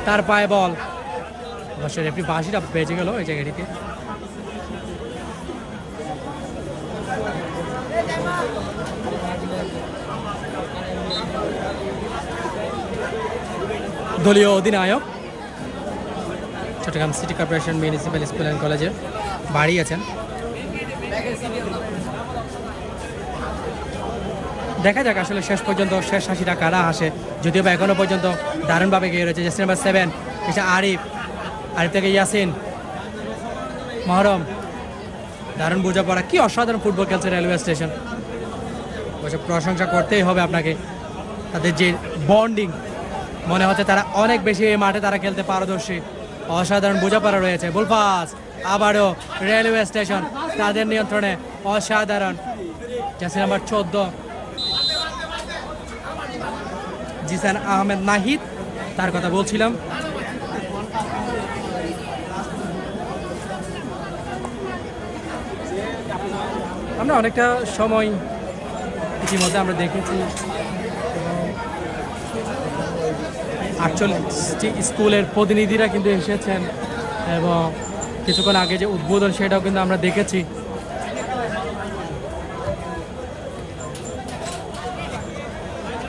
তার পায়ে বল, অবশ্যই রেফারি বাঁশিটা বেজে গেল এই জায়গাটিতে। দলীয় অধিনায়ক Chattogram city corporation municipal school and কলেজে বাড়িয়েছেন। দেখা যাক আসলে শেষ পর্যন্ত শেষ হাসিটা কারা হাসে, যদিও বা এখনো পর্যন্ত দারুণভাবে গিয়ে রয়েছে। Jersey number 7 mister Arif, Arif থেকে ইয়াসিন, মহরম, দারুণ বোঝাপড়া, কি অসাধারণ ফুটবল খেলছে রেলওয়ে স্টেশন। অবশ্য প্রশংসা করতেই হবে আপনাকে, তাদের যে বন্ডিং, মনে হচ্ছে তারা অনেক বেশি এই মাঠে তারা খেলতে পারদর্শী, অসাধারণ বোঝাপড়া রয়েছে। বল পাস, আবারও রেলওয়ে স্টেশন তাদের নিয়ন্ত্রণে, অসাধারণ। জার্সি নাম্বার 14 জিসান আহমেদ নাহিদ, তার কথা বলছিলাম। আমরা অনেকটা সময় ইতিমধ্যে আমরা দেখেছি 48টি স্কুলের প্রতিনিধিরা কিন্তু এসেছেন এবং কিছুক্ষণ আগে যে উদ্বোধন সেটাও কিন্তু আমরা দেখেছি।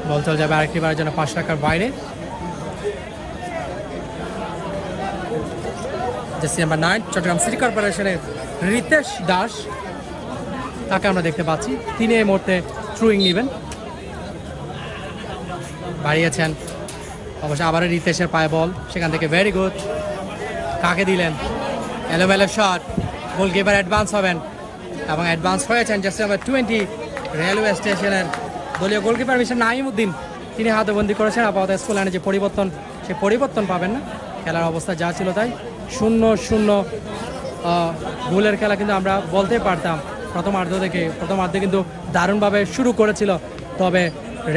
বল চলে যাবে আরেকটি বারের জন্য 5 টাকার বাইরে। জার্সি নাম্বার 9 চট্টগ্রাম সিটি কর্পোরেশনের রিতেশ দাস, তাকে আমরা দেখতে পাচ্ছি। তিনি এই মুহূর্তে থ্রুইং নেবেন, বাড়িয়েছেন। অবশ্য আবারও রিতেশের পায়ে বল, সেখান থেকে ভেরি গুড। কাকে দিলেন? এলোমেলো শট, গোলকিপার অ্যাডভান্স হবেন এবং অ্যাডভান্স হয়েছেন জার্সি নাম্বার 20 রেলওয়ে স্টেশনের দলীয় গোলকিপার মিস্টার নাইমউদ্দিন। তিনি হাতবন্দি করেছেন। আপাতত স্কুল লাইনে যে পরিবর্তন, সে পরিবর্তন পাবেন না। খেলার অবস্থা যা ছিল তাই, 0-0 গোলের খেলা কিন্তু আমরা বলতে পারতাম প্রথম অর্ধে কিন্তু দারুণভাবে শুরু করেছিল, তবে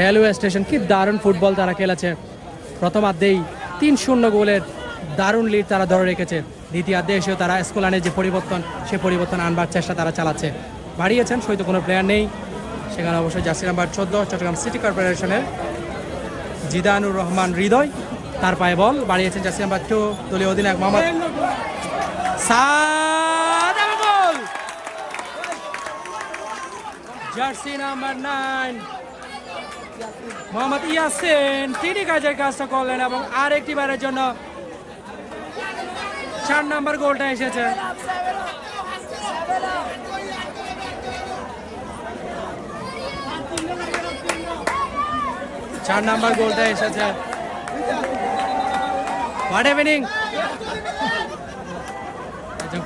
রেলওয়ে স্টেশন কি দারুণ ফুটবল তারা খেলেছে। প্রথমার্ধেই 3-0 গোলের দারুণ লিড তারা ধরে রেখেছে। দ্বিতীয়ার্ধে এসেও তারা স্কুল লাইনের যে পরিবর্তন, সে পরিবর্তন আনবার চেষ্টা তারা চালাচ্ছে। বাড়িয়েছেন, সহিত কোনো প্লেয়ার নেই সেখানে। অবশ্যই জার্সি নাম্বার 14 চট্টগ্রাম সিটি কর্পোরেশনের জিদানুর রহমান হৃদয়, তার পায়ে বল, বাড়িয়েছেন জার্সি নাম্বার 2 দলীয় অধিনায়ক মোহাম্মদ সাদ। জার্সি নাম্বার 9 মোহাম্মদ ইয়াসিন, তিনি কাজের কাজটা করলেন এবং আরেকটি বারের জন্য 4 নম্বর গোলটা এসেছে। চার নাম্বার গোলটা এসেছে। What happening!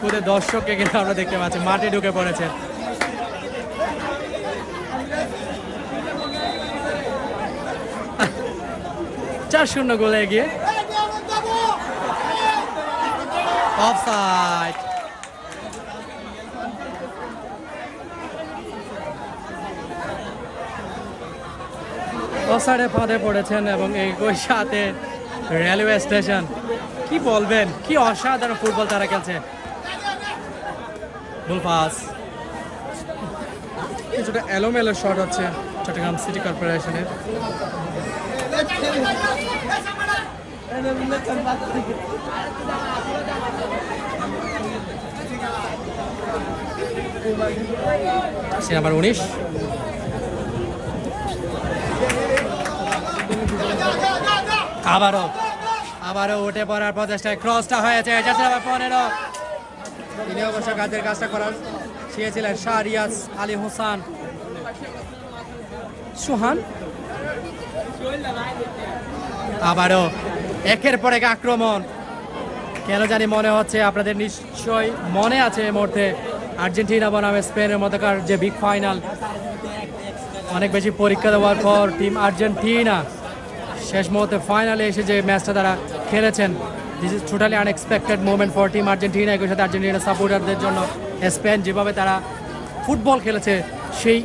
পুরো দর্শককে কিন্তু আমরা দেখতে পাচ্ছি মাঠে ঢুকে পড়েছে। চার 0 গোলে এগিয়ে। অফসাইড। অফসাইডে ফাঁদে পড়েছেন এবং একই সাথে রেলওয়ে স্টেশন, কি বলবেন, কি অসাধারণ ফুটবল তারা খেলছে। বল পাস, কিছুটা এলোমেলো শট হচ্ছে চট্টগ্রাম সিটি কর্পোরেশনের। নাম্বার 19 আবারও উঠে পড়ার প্রচেষ্টায় ক্রসটা হয়েছে। জার্সি নাম্বার 15 তিনি অবশ্য কাজের কাজটা করার চেয়েছিলেন শাহরিয়াজ আলী হোসেন। সুহান আবারও একের পর এক আক্রমণ। কেন জানি মনে হচ্ছে আপনাদের নিশ্চয়ই মনে আছে এই মুহূর্তে আর্জেন্টিনা বনাম স্পেনের মধ্যকার যে বিগ ফাইনাল, অনেক বেশি পরীক্ষা দেওয়ার পর টিম আর্জেন্টিনা শেষ মুহূর্তে ফাইনালে এসে যে ম্যাচটা তারা খেলেছেন, this is totally unexpected moment for team Argentina. একই সাথে আর্জেন্টিনা সাপোর্টারদের জন্য স্পেন যেভাবে তারা ফুটবল খেলেছে, সেই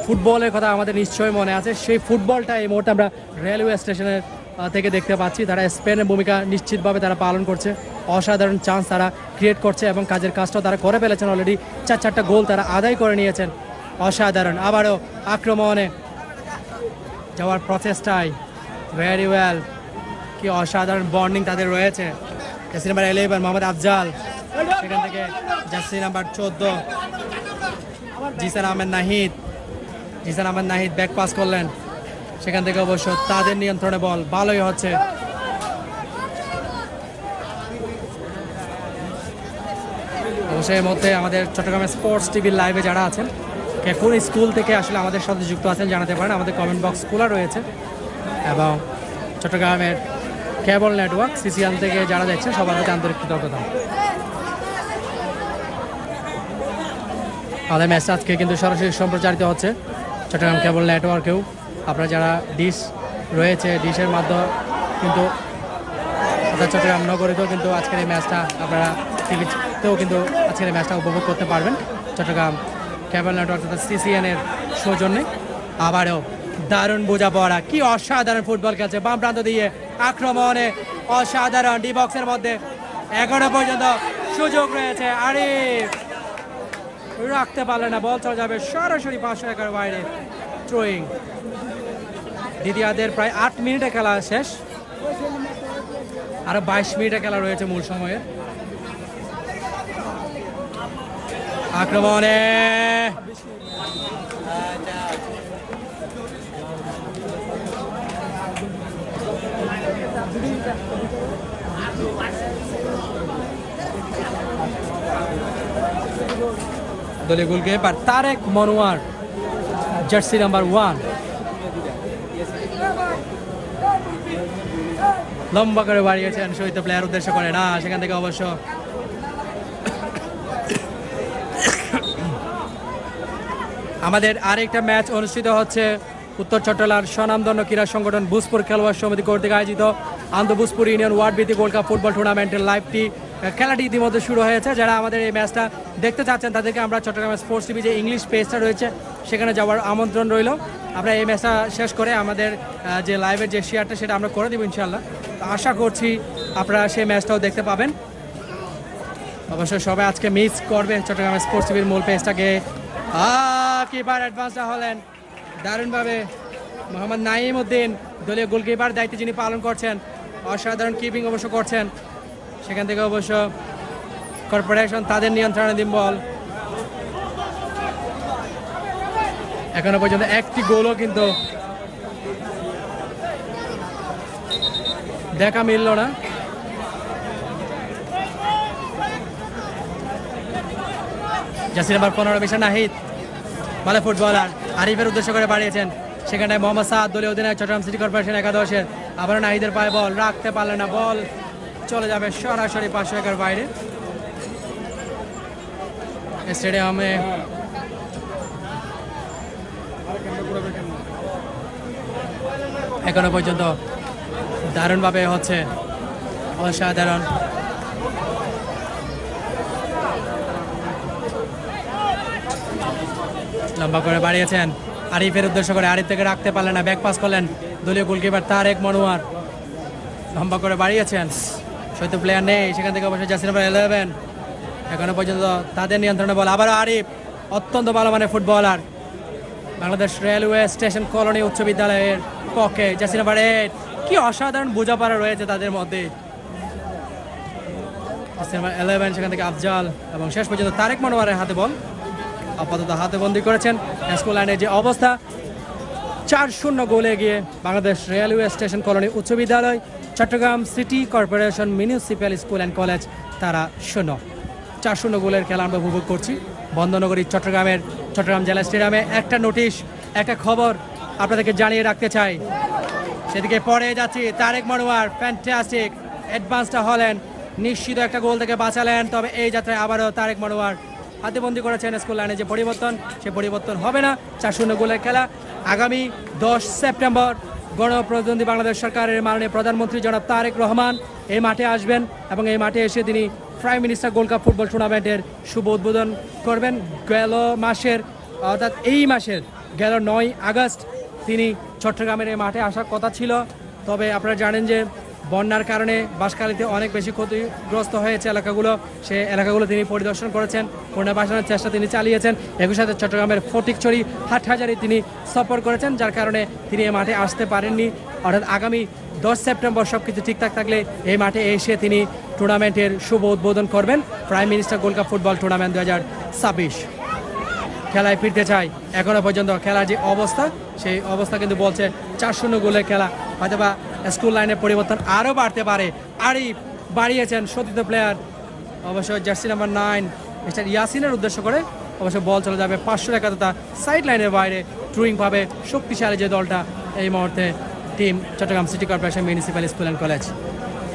ফুটবলের কথা আমাদের নিশ্চয়ই মনে আছে। সেই ফুটবলটা এই মুহূর্তে আমরা রেলওয়ে স্টেশনের থেকে দেখতে পাচ্ছি। তারা স্পেনের ভূমিকা নিশ্চিতভাবে তারা পালন করছে, অসাধারণ চান্স তারা ক্রিয়েট করছে এবং কাজের কাজটাও তারা করে ফেলেছেন। অলরেডি 4-4টা গোল তারা আদায় করে নিয়েছেন, অসাধারণ। আবারও আক্রমণে যাওয়ার প্রচেষ্টায় ভেরি ওয়েল, কি অসাধারণ বন্ডিং তাদের রয়েছে। জার্সি নাম্বার 11 মোহাম্মদ আফজাল, সেখান থেকে jersey number 14 Zisan Ahmed Nahid back pass করলেন, সেখান থেকে অবশ্য তাদের নিয়ন্ত্রণে বল, ভালোই হচ্ছে। অবশ্যই এর মধ্যে আমাদের চট্টগ্রামের স্পোর্টস টিভির লাইভে যারা আছেন, কোন স্কুল থেকে আসলে আমাদের সাথে যুক্ত আছেন জানাতে পারেন, আমাদের কমেন্ট বক্স খোলা রয়েছে। এবং চট্টগ্রামের কেবল নেটওয়ার্ক সিসিএন থেকে যারা দেখছেন সবার প্রতি আন্তরিক কৃতজ্ঞতা। আমাদের ম্যাচটা আজকে কিন্তু সরাসরি সম্প্রচারিত হচ্ছে চট্টগ্রাম কেবল নেটওয়ার্কেও। আপনারা যারা ডিশ রয়েছে, ডিশের মাধ্যমে কিন্তু চট্টগ্রাম নগরীতেও কিন্তু আজকের এই ম্যাচটা আপনারা টিভিতেও কিন্তু আজকের এই ম্যাচটা উপভোগ করতে পারবেন চট্টগ্রাম কেবল নেটওয়ার্ক তথা সিসিএনের সৌজন্যে। আবারও দারুণ বোঝাপড়া, কি অসাধারণ ফুটবল খেলছে বাম প্রান্ত দিয়ে আক্রমণে, অসাধারণ। ডি বক্সের মধ্যে এখনো পর্যন্ত সুযোগ রয়েছে, আরিফ রাখতে পারলে না, বল চলে যাবে সরাসরি 511 বাইরে। থ্রোয়িং। দ্বিতীয়ার্ধের প্রায় 8 মিনিটে খেলা শেষ, আরো 22 মিনিটে খেলা রয়েছে মূল সময়ে। আক্রমণে দলীয় goalkeeper Tarek Monowar, jersey number 1, লম্বা করে বাড়িয়েছেন শহীদ প্লেয়ার উদ্দেশ্য করে না, সেখান থেকে অবশ্য আমাদের আরেকটা ম্যাচ অনুষ্ঠিত হচ্ছে উত্তর চট্টলার স্বনামধন্য ক্রীড়া সংগঠন ভূজপুর খেলোয়াড় সমিতি কর্তৃক আয়োজিত আন্তঃ ভূজপুর ইউনিয়ন ওয়ার্ড ভিত্তিক গোল্ড কাপ ফুটবল টুর্নামেন্টের লাইভটি খেলাটি ইতিমধ্যে শুরু হয়েছে। যারা আমাদের এই ম্যাচটা দেখতে চাচ্ছেন তাদেরকে আমরা চট্টগ্রাম স্পোর্টস টিভি যে ইংলিশ পেজটা রয়েছে সেখানে যাওয়ার আমন্ত্রণ রইল। আমরা এই ম্যাচটা শেষ করে আমাদের যে লাইভের যে শেয়ারটা সেটা আমরা করে দেবো ইনশাল্লাহ। আশা করছি আপনারা সেই ম্যাচটাও দেখতে পাবেন। অবশ্যই সবাই আজকে মিস করবে চট্টগ্রাম স্পোর্টস টিভির মূল পেজটাকে। কিপার অ্যাডভান্সটা হলেন দারুণভাবে মোহাম্মদ নাইম উদ্দিন, দলীয় গোলকিপার দায়িত্ব যিনি পালন করছেন, অসাধারণ কিপিং অবশ্য করছেন। সেখান থেকে অবশ্য কর্পোরেশন তাদের নিয়ন্ত্রণে দিন বল। এখনো পর্যন্ত একটি গোলও কিন্তু দেখা মিলল না। জার্সি নাম্বার 15 মিশা নাহিদ, ভালো ফুটবলার, আরিফের উদ্দেশ্য করে বাড়িয়েছেন, সেখানে মোহাম্মদ সাদ দলীয় অধিনায়ক চট্টগ্রাম সিটি কর্পোরেশন একাদশের। আবার নাহিদের পায়ে বল, রাখতে পারলে না, বল চলে যাবে সরাসরি 511 বাইরে। স্টেডিয়ামে এখনো পর্যন্ত দারুণভাবে হচ্ছে, অসাধারণ। লম্বা করে বাড়িয়েছেন আরিফের উদ্দেশ্য করে, আরিফ থেকে রাখতে পারলেন না, ব্যাক পাস করলেন দলীয় গোলকিপার তারেক মনোয়ার, লম্বা করে বাড়িয়েছেন, সৈত প্লেয়ার নেই, সেখান থেকে অবশ্যই জার্সি নাম্বার 11 এখনো পর্যন্ত তাদের নিয়ন্ত্রণে বল। আবারও আরিফ, অত্যন্ত ভালো মানের footballer, Bangladesh railway station colony উচ্চ বিদ্যালয়ের পক্ষে জার্সি নাম্বার 8, কি অসাধারণ বোঝাপড়া রয়েছে তাদের মধ্যে। জার্সি নাম্বার 11 সেখান থেকে আফজাল এবং শেষ পর্যন্ত তারেক মনোয়ারের হাতে বল, আপাতত হাতে বন্দি করেছেন। স্কুল লাইনের যে অবস্থা, 4-0 গোলে গিয়ে বাংলাদেশ রেলওয়ে স্টেশন কলোনি উচ্চ বিদ্যালয়, Chattogram city corporation municipal school and college তারা 4-0 গোলের খেলা আমরা উপভোগ করছি বন্দনগরী চট্টগ্রাম জেলা স্টেডিয়ামে। একটা নোটিশ, একটা খবর আপনাদেরকে জানিয়ে রাখতে চাই। সেদিকে পরে যাচ্ছি, তারেক মনোয়ার ফ্যান্টাস্টিক অ্যাডভান্সটা হলেন, নিশ্চিত একটা গোল থেকে বাঁচালেন। তবে এই যাত্রায় আবারও তারেক মনোয়ার হাতেবন্দি করেছেন স্কুল লাইনে যে পরিবর্তন, সে পরিবর্তন হবে না। 4-0 গোলের খেলা। আগামী 10 সেপ্টেম্বর গণপ্রজাতন্ত্রী বাংলাদেশ সরকারের মাননীয় প্রধানমন্ত্রী জনাব তারেক রহমান এই মাঠে আসবেন এবং এই মাঠে এসে তিনি prime minister gold cup football টুর্নামেন্টের শুভ উদ্বোধন করবেন। গেল মাসের অর্থাৎ এই মাসের 9 আগস্ট তিনি চট্টগ্রামের এই মাঠে আসার কথা ছিল। তবে আপনারা জানেন যে বন্যার কারণে বাঁশখালীতে অনেক বেশি ক্ষতিগ্রস্ত হয়েছে এলাকাগুলো, সে এলাকাগুলো তিনি পরিদর্শন করেছেন, পুনর্বাসনের চেষ্টা তিনি চালিয়েছেন। একই সাথে চট্টগ্রামের ফটিকছড়ি, হাটহাজারী তিনি সফর করেছেন, যার কারণে তিনি এই মাঠে আসতে পারেননি। অর্থাৎ আগামী 10 সেপ্টেম্বর সব কিছু ঠিকঠাক থাকলে এই মাঠে এসে তিনি টুর্নামেন্টের শুভ উদ্বোধন করবেন, prime minister gold cup football tournament 2026। খেলায় ফিরতে চাই। এখনো পর্যন্ত খেলার যে অবস্থা, সেই অবস্থা কিন্তু বলছে 4-0 গোলের খেলা। হয়তোবা স্কুল লাইনের পরিবর্তন আরও বাড়তে পারে। আরিফ বাড়িয়েছেন সতীর্থ প্লেয়ার, অবশ্য জার্সি নাম্বার 9 মিস্টার ইয়াসিনের উদ্দেশ্য করে অবশ্য বল চলে যাবে 500 একাত্তরতা সাইড লাইনের বাইরে। ট্রুইং পাবে শক্তিশালী যে দলটা এই মুহূর্তে team Chittagong city corporation municipal school and college.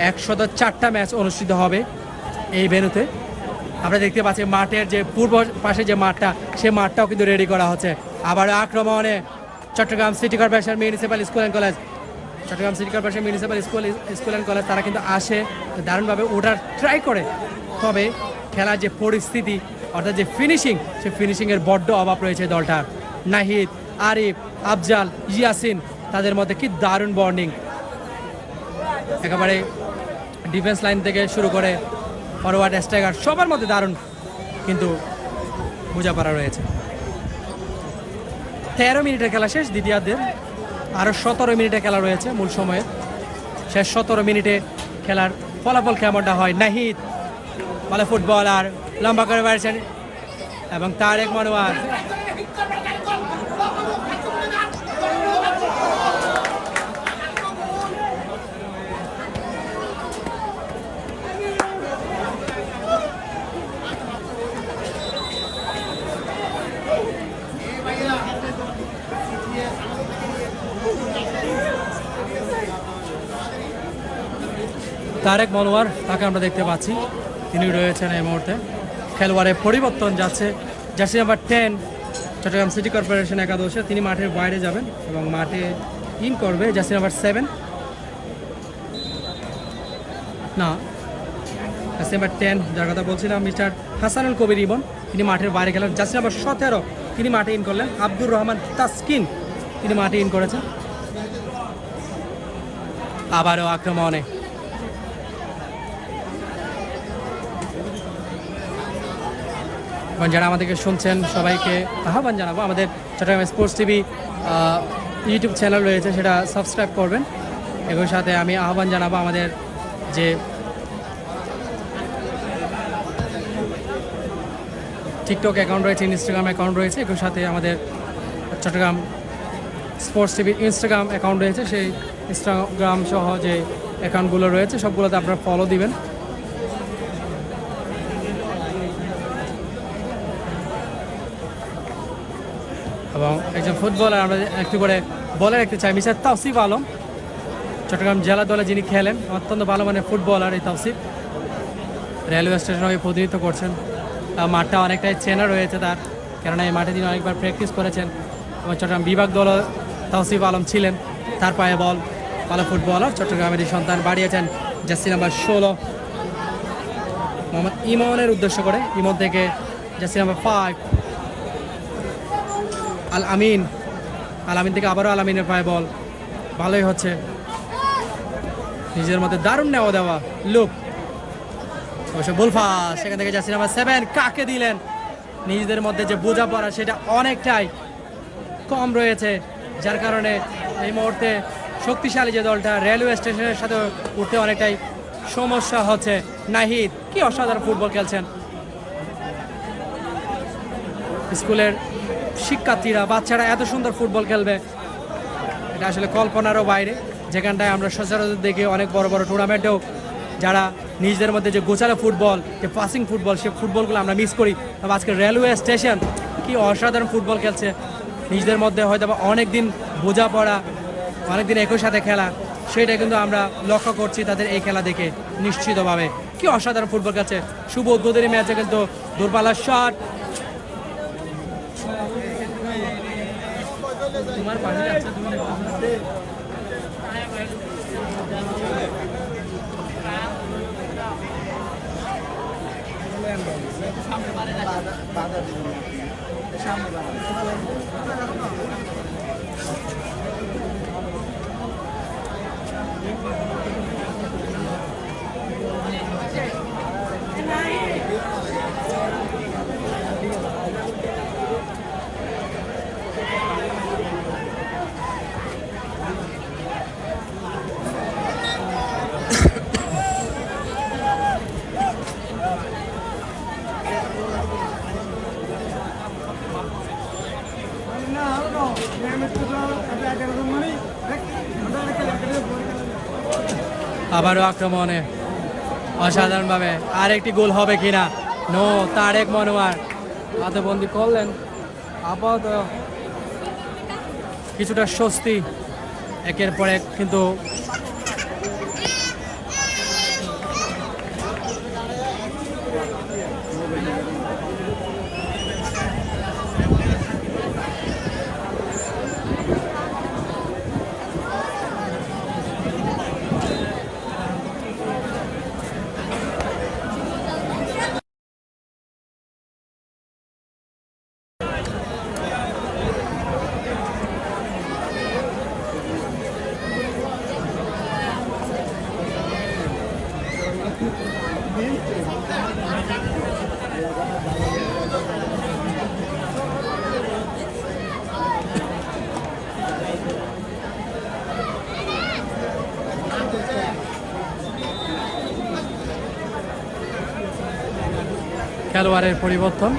104টা ম্যাচ অনুষ্ঠিত হবে এই ভেন্যুতে। আমরা দেখতে পাচ্ছি মাঠের যে পূর্ব পাশে যে মাঠটা, সেই মাঠটাও কিন্তু রেডি করা হচ্ছে। আবার আক্রমণে Chattogram city corporation municipal school and college. Chattogram city corporation municipal school and college তারা কিন্তু আসে, দারুণভাবে ওঠার ট্রাই করে। তবে খেলার যে পরিস্থিতি অর্থাৎ যে ফিনিশিং, সেই ফিনিশিংয়ের বড্ড অভাব রয়েছে দলটার। নাহিদ, আরিফ, আফজাল, ইয়াসিন, তাদের মধ্যে কি দারুণ বন্ডিং। একেবারে ডিফেন্স লাইন থেকে শুরু করে ফরওয়ার্ড স্ট্রাইকার সবার মধ্যে দারুণ কিন্তু বোঝাপড়া রয়েছে। 13 মিনিটের খেলা শেষ দ্বিতীয়ার্ধের, আরও 17 মিনিটের খেলা রয়েছে মূল সময়ে। শেষ 17 মিনিটে খেলার ফলাফল কেমনটা হয়। নাহিদ বলে ফুটবলার লম্বা করে বেড়েছেন এবং তারেক মনোয়ার তারেক মনোয়ার, তাকে আমরা দেখতে পাচ্ছি, তিনি রয়েছেন এই মুহূর্তে। খেলোয়াড়ের পরিবর্তন যাচ্ছে। Jersey number 10 Chattogram city corporation একাদশে, তিনি মাঠের বাইরে যাবেন এবং মাঠে ইন করবে জার্সি নাম্বার 7 না জার্সি নাম্বার 10 যার কথা বলছিলাম মিস্টার হাসানুল কবির ইমন, তিনি মাঠের বাইরে গেলেন। জার্সি নাম্বার 17 তিনি মাঠে ইন করলেন। আব্দুর রহমান তাসকিন তিনি মাঠে ইন করেছেন। আবারও আক্রমণে এবং যারা আমাদেরকে শুনছেন সবাইকে আহ্বান জানাবো, আমাদের Chattogram sports TV YouTube channel রয়েছে, সেটা সাবস্ক্রাইব করবেন। এর সাথে আমি আহ্বান জানাবো আমাদের যে টিকটক অ্যাকাউন্ট রয়েছে, ইনস্টাগ্রাম অ্যাকাউন্ট রয়েছে, এর সাথে আমাদের চট্টগ্রাম স্পোর্টস টিভির ইনস্টাগ্রাম অ্যাকাউন্ট রয়েছে, সেই ইনস্টাগ্রাম সহ যে অ্যাকাউন্টগুলো রয়েছে সবগুলোতে আপনারা ফলো দিবেন। এবং একজন ফুটবলার আমরা একটু করে বলে রাখতে চাই, মিস্টার তাওসিফ আলম, চট্টগ্রাম জেলা দলে যিনি খেলেন, অত্যন্ত ভালো মানের ফুটবলার এই তাওসিফ। রেলওয়ে স্টেশনে হয়ে প্রতিনিধিত্ব করছেন। মাঠটা অনেকটাই চেনা রয়েছে তার, কেননা এই মাঠে তিনি অনেকবার প্র্যাকটিস করেছেন এবং চট্টগ্রাম বিভাগ দল তাওসিফ আলম ছিলেন। তার পায়ে বল, ভালো ফুটবলার, চট্টগ্রামের এই সন্তান। বাড়িয়েছেন জার্সি নাম্বার 16 মোহাম্মদ ইমনের উদ্দেশ্য করে, ইমন থেকে জার্সি নাম্বার 5 আল আমিন, আল আমিন থেকে আবারও আল আমিনের পায়ে বল, ভালোই হচ্ছে। নিজের মধ্যে দারুণ নেওয়া দেওয়া লুক, অবশ্য বুলফা সেখান থেকে জার্সি নাম্বার 7 কাকে দিলেন। নিজেদের মধ্যে যে বোঝাপড়া সেটা অনেকটাই কম রয়েছে, যার কারণে এই মুহূর্তে শক্তিশালী যে দলটা রেলওয়ে স্টেশনের সাথে উঠতে অনেকটাই সমস্যা হচ্ছে। নাহিদ কি অসাধারণ ফুটবল খেলছেন। স্কুলের শিক্ষার্থীরা, বাচ্চারা এত সুন্দর ফুটবল খেলবে এটা আসলে কল্পনারও বাইরে। যেখানটায় আমরা সচরাচর দেখি অনেক বড় বড় টুর্নামেন্টেও যারা নিজেদের মধ্যে যে গোছালো ফুটবল, যে পাসিং ফুটবল, সে ফুটবলগুলো আমরা মিস করি। তবে আজকে রেলওয়ে স্টেশন কি অসাধারণ ফুটবল খেলছে। নিজেদের মধ্যে হয়তো অনেক দিন বোঝাপড়া, অনেকদিন একই সাথে খেলা, সেটা কিন্তু আমরা লক্ষ্য করছি তাদের এই খেলা দেখে নিশ্চিতভাবে। কি অসাধারণ ফুটবল খেলছে। শুভ উদ্বোধনী ম্যাচে কিন্তু দূরপাল্লার শট। তোমার পাশে যাচ্ছে, তুমি দেখো। আবারও আক্রমণে অসাধারণভাবে আরেকটি গোল হবে কিনা। নো, তারেক মনোয়ার হাতবন্দি করলেন। আপাতত কিছুটা স্বস্তি, একের পর এক কিন্তু খেলোয়াড়ের পরিবর্তন।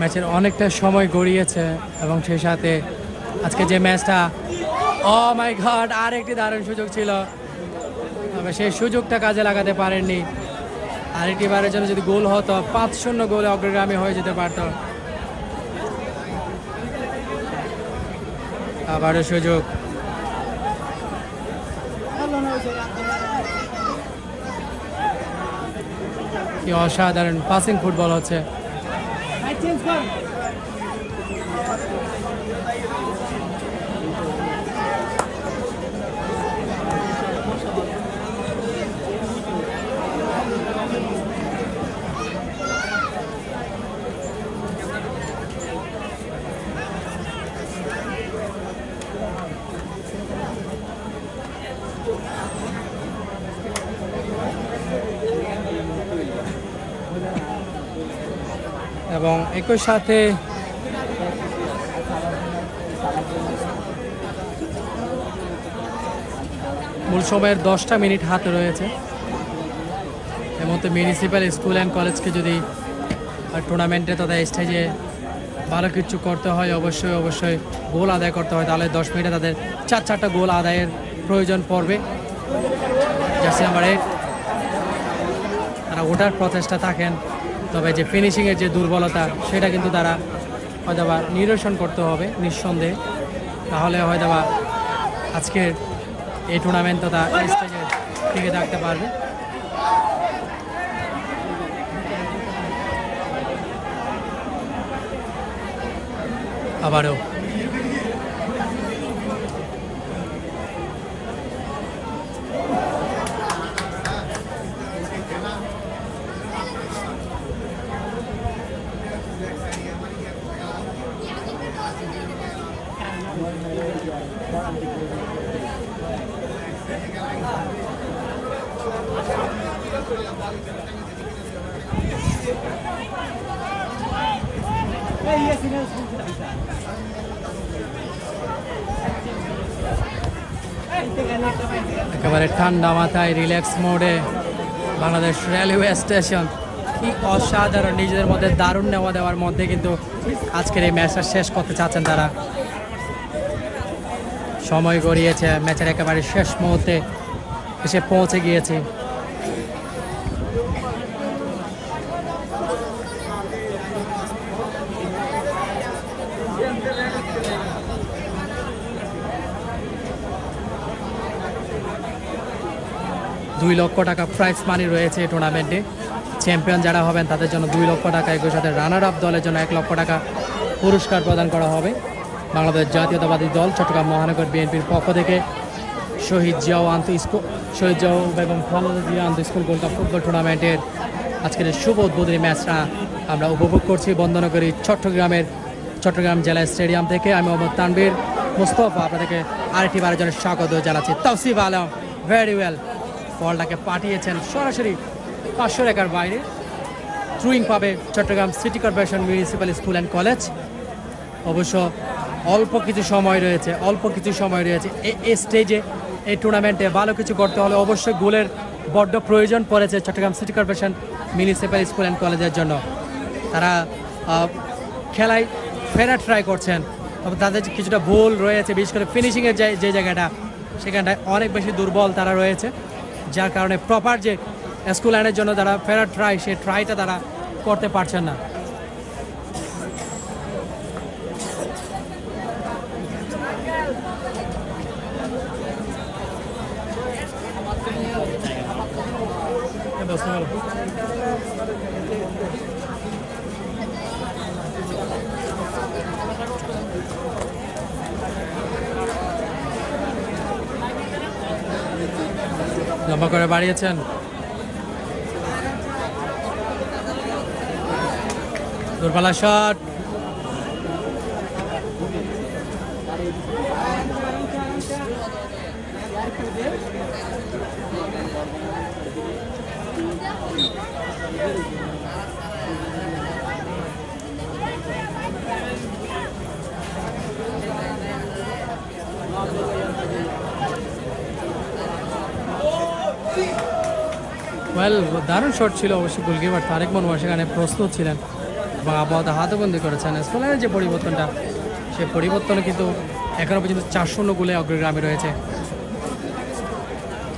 ম্যাচের অনেকটা সময় গড়িয়েছে এবং সেই সাথে আজকে যে ম্যাচটা, ও মাই গড, আর একটি দারুণ সুযোগ ছিল, তবে সেই সুযোগটা কাজে লাগাতে পারেননি। আরেকটি বারের জন্য যদি গোল হতো, 5-0 গোলে অগ্রগামী হয়ে যেতে পারত। আবারও সুযোগ। কি অসাধারণ পাসিং ফুটবল হচ্ছে। এবং একই সাথে মূল সময়ের 10টা মিনিট হাতে রয়েছে। এর মধ্যে মিউনিসিপ্যাল স্কুল অ্যান্ড কলেজকে যদি টুর্নামেন্টে তথা স্টেজে ভালো কিছু করতে হয়, অবশ্যই গোল আদায় করতে হয়, তাহলে 10 মিনিটে তাদের 4টা গোল আদায়ের প্রয়োজন পড়বে। জার্সি নাম্বার 8 তারা ওঠার প্রচেষ্টা থাকেন, তবে যে ফিনিশিংয়ের যে দুর্বলতা, সেটা কিন্তু তারা হয়তোবা নিরসন করতে হবে নিঃসন্দেহে। তাহলে হয়তোবা আজকের এই টুর্নামেন্ট তথা স্টেজে টিকে থাকতে পারবে। আবারও একেবারে ঠান্ডা মাথায় রিল্যাক্স মোডে বাংলাদেশ রেলওয়ে স্টেশন, কি অসাধারণ, নিজেদের মধ্যে দারুণ নেওয়া দেওয়ার মধ্যে কিন্তু আজকের এই ম্যাচটা শেষ করতে চাচ্ছেন তারা। সময় গড়িয়েছে, ম্যাচের একেবারে শেষ মুহূর্তে এসে পৌঁছে গিয়েছে। $2,00,000 প্রাইজ মানি রয়েছে এই টুর্নামেন্টে। চ্যাম্পিয়ন যারা হবেন তাদের জন্য $2,00,000, একই সাথে রানার আপ দলের জন্য $1,00,000 পুরস্কার প্রদান করা হবে। বাংলাদেশ জাতীয়তাবাদী দল চট্টগ্রাম মহানগর বিএনপির পক্ষ থেকে শহীদ জিয়াউ বেগম খালেদা জিয়া আন্তঃ স্কুল গোল্ড কাপ ফুটবল টুর্নামেন্টের আজকের শুভ উদ্বোধনী ম্যাচটা আমরা উপভোগ করছি বন্দনগরী চট্টগ্রাম জেলা স্টেডিয়াম থেকে। আমি মোহাম্মদ তানভীর মুস্তফা আপনাদেরকে আরেকটি বারের জন্য স্বাগত জানাচ্ছি। তৌসিফ আলম ভেরি ওয়েল বলটাকে পাঠিয়েছেন সরাসরি 500 রেখার বাইরে। থ্রুইং পাবে Chattogram city corporation municipal school and college. অবশ্য অল্প কিছু সময় রয়েছে এই স্টেজে, এই টুর্নামেন্টে ভালো কিছু করতে হলে অবশ্যই গোলের বড্ড প্রয়োজন পড়েছে Chattogram city corporation municipal school and কলেজের জন্য। তারা খেলায় ফেরা ট্রাই করছেন, তবে তাদের কিছুটা ভুল রয়েছে, বিশেষ করে ফিনিশিংয়ের যে জায়গাটা, সেখানটায় অনেক বেশি দুর্বল তারা রয়েছে, যার কারণে প্রপার যে স্কুল লাইনের জন্য তারা ফেরার ট্রাই, সেই ট্রাইটা তারা করতে পারছেন না। লম্বা করে বাড়িয়েছেন, দূরপাল্লা শট, দারুণ শট ছিল অবশ্যই। গোলকিপার তারেক মনোয়ার সেখানে প্রস্তুত ছিলেন এবং আবহাওয়া হাতবন্দি করেছেন। স্কোরের যে পরিবর্তনটা, সেই পরিবর্তনে কিন্তু এখনও পর্যন্ত 4-0 গোলে অগ্রগামী রয়েছে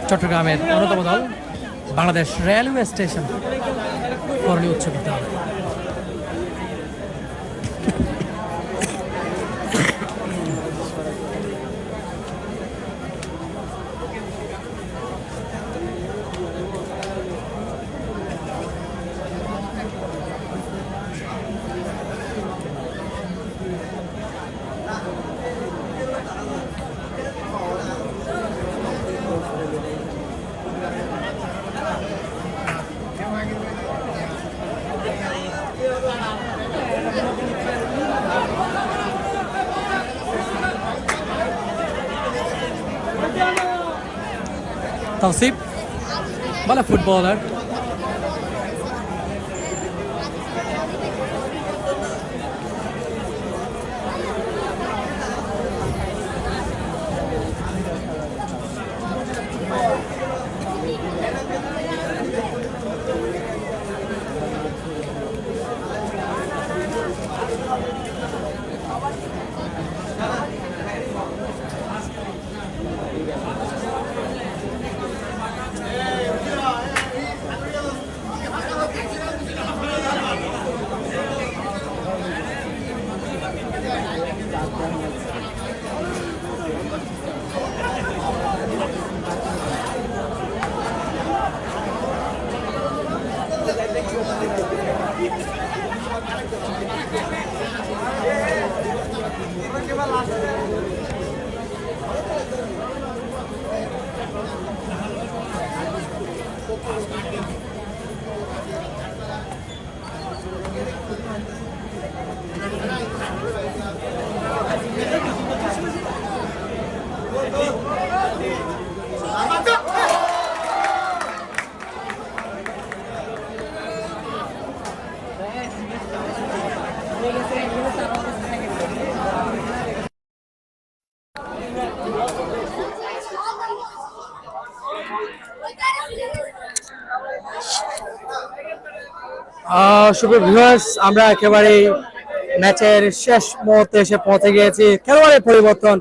চট্টগ্রামের অন্যতম দল বাংলাদেশ রেলওয়ে স্টেশন করণীয় উচ্চ বিদ্যালয়। Tausif, bala footballer. শুভ ভিউয়ার্স, আমরা একেবারে ম্যাচের শেষ মুহূর্তে এসে পৌঁছে গিয়েছি। খেলোয়াড়ের পরিবর্তন,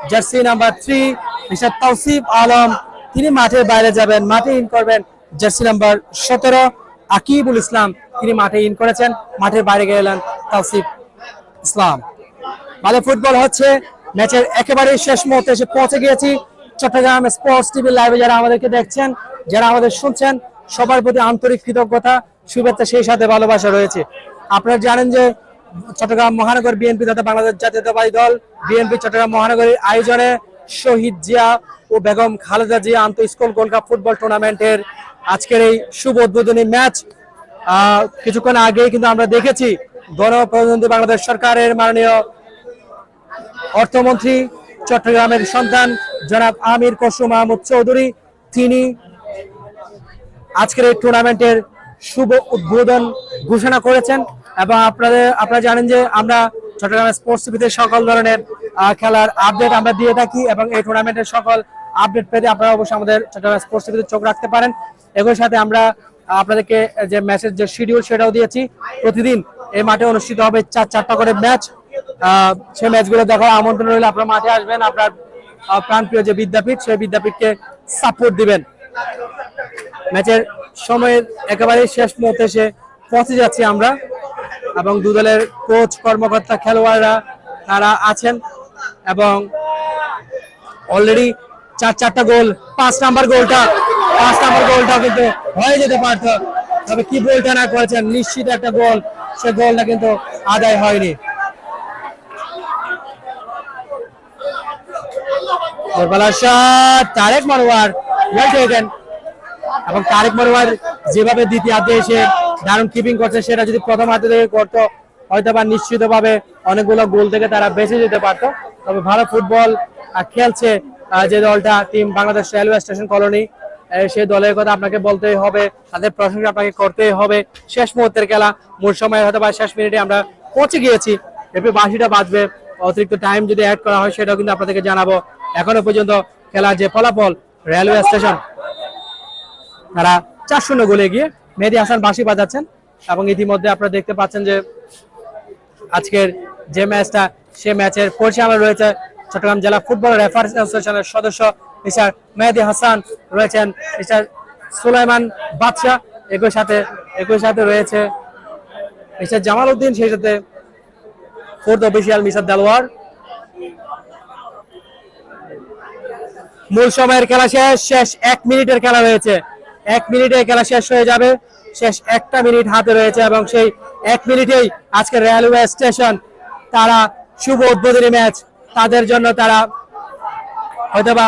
jersey number 3 mister Tawsif Alam তিনি মাঠের বাইরে যাবেন, মাঠে ইন করবেন জার্সি নাম্বার 17 আকিবুল ইসলাম, তিনি মাঠে ইন করেছেন, মাঠের বাইরে গেলেন তাওসিফ ইসলাম। ভালো ফুটবল হচ্ছে, ম্যাচের একেবারে শেষ মুহূর্তে এসে পৌঁছে গিয়েছি। চট্টগ্রাম স্পোর্টস টিভি লাইভে যারা আমাদেরকে দেখছেন, যারা আমাদের শুনছেন, সবার প্রতি আন্তরিক কৃতজ্ঞতা, শুভেচ্ছা, সেই সাথে ভালোবাসা রয়েছে। আপনারা জানেন যে চট্টগ্রাম মহানগর বিএনপি তথা বাংলাদেশ জাতীয়তাবাদী দল বিএনপি চট্টগ্রাম মহানগরীর আয়োজনে শহীদ জিয়া ও বেগম খালেদা জিয়া আন্তঃ স্কুল গোল্ড কাপ ফুটবল টুর্নামেন্টের আজকের এই শুভ উদ্বোধনী ম্যাচ কিছুক্ষণ আগেই কিন্তু আমরা দেখেছি গণপ্রজাতন্ত্রী বাংলাদেশ সরকারের মাননীয় অর্থমন্ত্রী, চট্টগ্রামের সন্তান জনাব আমির খসরু মাহমুদ চৌধুরী, তিনি আজকের এই টুর্নামেন্টের শুভ উদ্বোধন ঘোষণা করেছেন। এবং আপনারা জানেন যে আমরা চট্টগ্রাম স্পোর্টস টিভিতে সকল ধরনের খেলার আপডেট আমরা দিয়ে থাকি, এবং এই টুর্নামেন্টের সকল আপডেট পেতে আপনারা অবশ্যই আমাদের চট্টগ্রাম স্পোর্টস টিভিতে চোখ রাখতে পারেন। একই সাথে আমরা আপনাদেরকে যে ম্যাচের যে শিডিউল সেটাও দিয়েছি। প্রতিদিন এই মাঠে অনুষ্ঠিত হবে 4টা করে ম্যাচ। সেই ম্যাচগুলো দেখার আমন্ত্রণ রইলে আপনারা মাঠে আসবেন, আপনার প্রাণপ্রিয় যে বিদ্যাপীঠ, সেই বিদ্যাপীঠকে সাপোর্ট দিবেন। ম্যাচের সময়ের একেবারে শেষ মুহূর্তে এসে পৌঁছে যাচ্ছি আমরা, এবং দু দলের কোচ, কর্মকর্তা, খেলোয়াড়রা তারা আছেন, এবং অলরেডি 4টা গোল, 5 নাম্বার গোলটা কিন্তু হয়ে যেতে পারত, তবে কি গোলটা না করেছেন, নিশ্চিত একটা গোল, সে গোলটা কিন্তু আদায় হয়নি। তারেক মনোয়ার এবং তারেক মনোয়ার যেভাবে দ্বিতীয়ার্ধে এসে দারুণ কিপিং করছে, সেটা যদি প্রথম হাতে থেকে করতো হয়তো বা নিশ্চিতভাবে অনেকগুলো গোল থেকে তারা বেঁচে যেতে পারতো। তবে ভালো ফুটবল খেলছে যে দলটা, team Bangladesh railway station colony, সেই দলের কথা আপনাকে বলতেই হবে, তাদের প্রশংসা আপনাকে করতেই হবে। শেষ মুহূর্তের খেলা, মূল সময় হয়তো বা শেষ মিনিটে আমরা পৌঁছে গিয়েছি। এরপর 82টা বাজবে, অতিরিক্ত টাইম যদি অ্যাড করা হয় সেটাও কিন্তু আপনাদেরকে জানাবো। এখনো পর্যন্ত খেলার যে ফলাফল, রেলওয়ে স্টেশন তারা 4-0 গোলে গিয়ে মেহেদী হাসান বাঁশি বাজাচ্ছেন, এবং ইতিমধ্যে আপনারা দেখতে পাচ্ছেন যে আজকের যে ম্যাচটা, সে ম্যাচের পরিচালনা রয়েছে চট্টগ্রাম জেলা ফুটবল রেফারি অ্যাসোসিয়েশনের সদস্য মিস্টার মেহেদী হাসান, রয়েছেন মিস্টার সুলাইমান বাদশা, একই সাথে রয়েছে মিস্টার জামাল উদ্দিন, সেই সাথে ফোর্থ অফিসিয়াল মিস্টার দেলোয়ার। মূল সময়ের খেলা শেষ 1 মিনিটের খেলা রয়েছে, 1 মিনিটে খেলা শেষ হয়ে যাবে, শেষ 1টা মিনিট হাতে রয়েছে, এবং সেই 1 মিনিটেই আজকে রেলওয়ে স্টেশন তারা শুভ উদ্বোধনী ম্যাচ, তাদের জন্য তারা হয়তোবা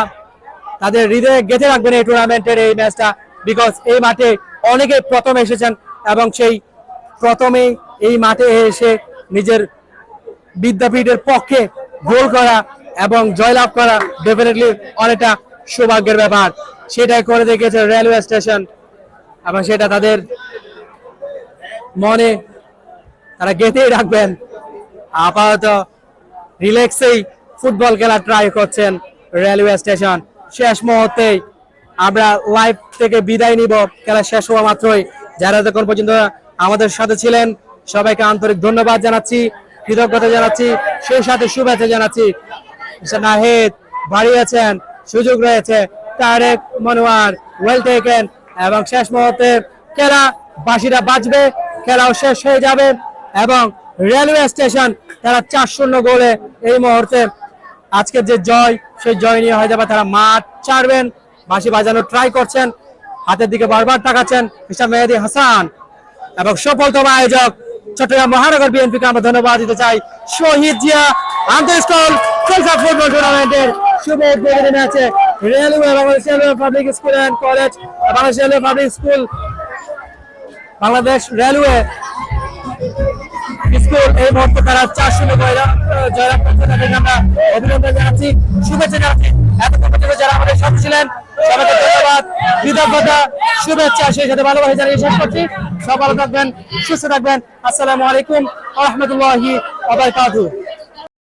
তাদের হৃদয়ে গেঁথে রাখবেন এই টুর্নামেন্টের এই ম্যাচটা, বিকজ এই মাঠে অনেকে প্রথম এসেছেন, এবং সেই প্রথমেই এই মাঠে এসে নিজের বিদ্যাপীঠের পক্ষে গোল করা এবং জয়লাভ করা ডেফিনেটলি অনেকটা সৌভাগ্যের ব্যাপার। সেটাই করে দেখেছে রেলওয়ে স্টেশন, এবং সেটা তাদের মনে তারা গেঁথেই রাখবেন। আপাতত রিল্যাক্সেই ফুটবল খেলা ট্রাই করছেন রেলওয়ে স্টেশন। শেষ মুহূর্তেই আমরা লাইভ থেকে বিদায় নিব খেলা শেষ হওয়া মাত্রই। যারা এতক্ষণ পর্যন্ত আমাদের সাথে ছিলেন সবাইকে আন্তরিক ধন্যবাদ জানাচ্ছি, কৃতজ্ঞতা জানাচ্ছি, সেই সাথে শুভেচ্ছা জানাচ্ছি। নাহিদ বাড়িয়েছেন, সুযোগ রয়েছে, তারেক মনোয়ার ওয়েল টেকেন, এবং শেষ মুহূর্তে খেলা বাঁশিটা বাজবে, খেলাও শেষ হয়ে যাবে, এবং রেলওয়ে স্টেশন তারা 4-0 গোলে এই মুহূর্তে আজকের যে জয়, সেই জয় নিয়ে হয়তো বা তারা মাঠ ছাড়বেন। বাঁশি বাজানোর ট্রাই করছেন, হাতের দিকে বারবার তাকাচ্ছেন মিস্টার মেহেদী হাসান, এবং সফলতম আয়োজক চট্টগ্রাম মহানগর বিএনপিকে আমরা ধন্যবাদ দিতে চাই। শহীদ জিয়া আন্তঃ স্কুল ফুটবল টুর্নামেন্টের শুভ উদ্বোধনী ম্যাচে railway Bangladesh railway public school and college, Bangladesh railway public school, Bangladesh railway school এই মুহূর্তে তারা 4-0 জয়লাভ করছে। তাদেরকে আমরা অভিনন্দন জানাচ্ছি, শুভেচ্ছা জানাচ্ছি। এতক্ষণ পর্যন্ত যারা আমাদের সাথে ছিলেন সবাইকে ধন্যবাদ, কৃতজ্ঞতা, শুভেচ্ছা, সেই সাথে ভালোবাসা জানিয়ে শেষ করছি। সব ভালো থাকবেন, সুস্থ থাকবেন। আসসালামু আলাইকুম ওয়া রাহমাতুল্লাহি ওয়া বারাকাতুহু।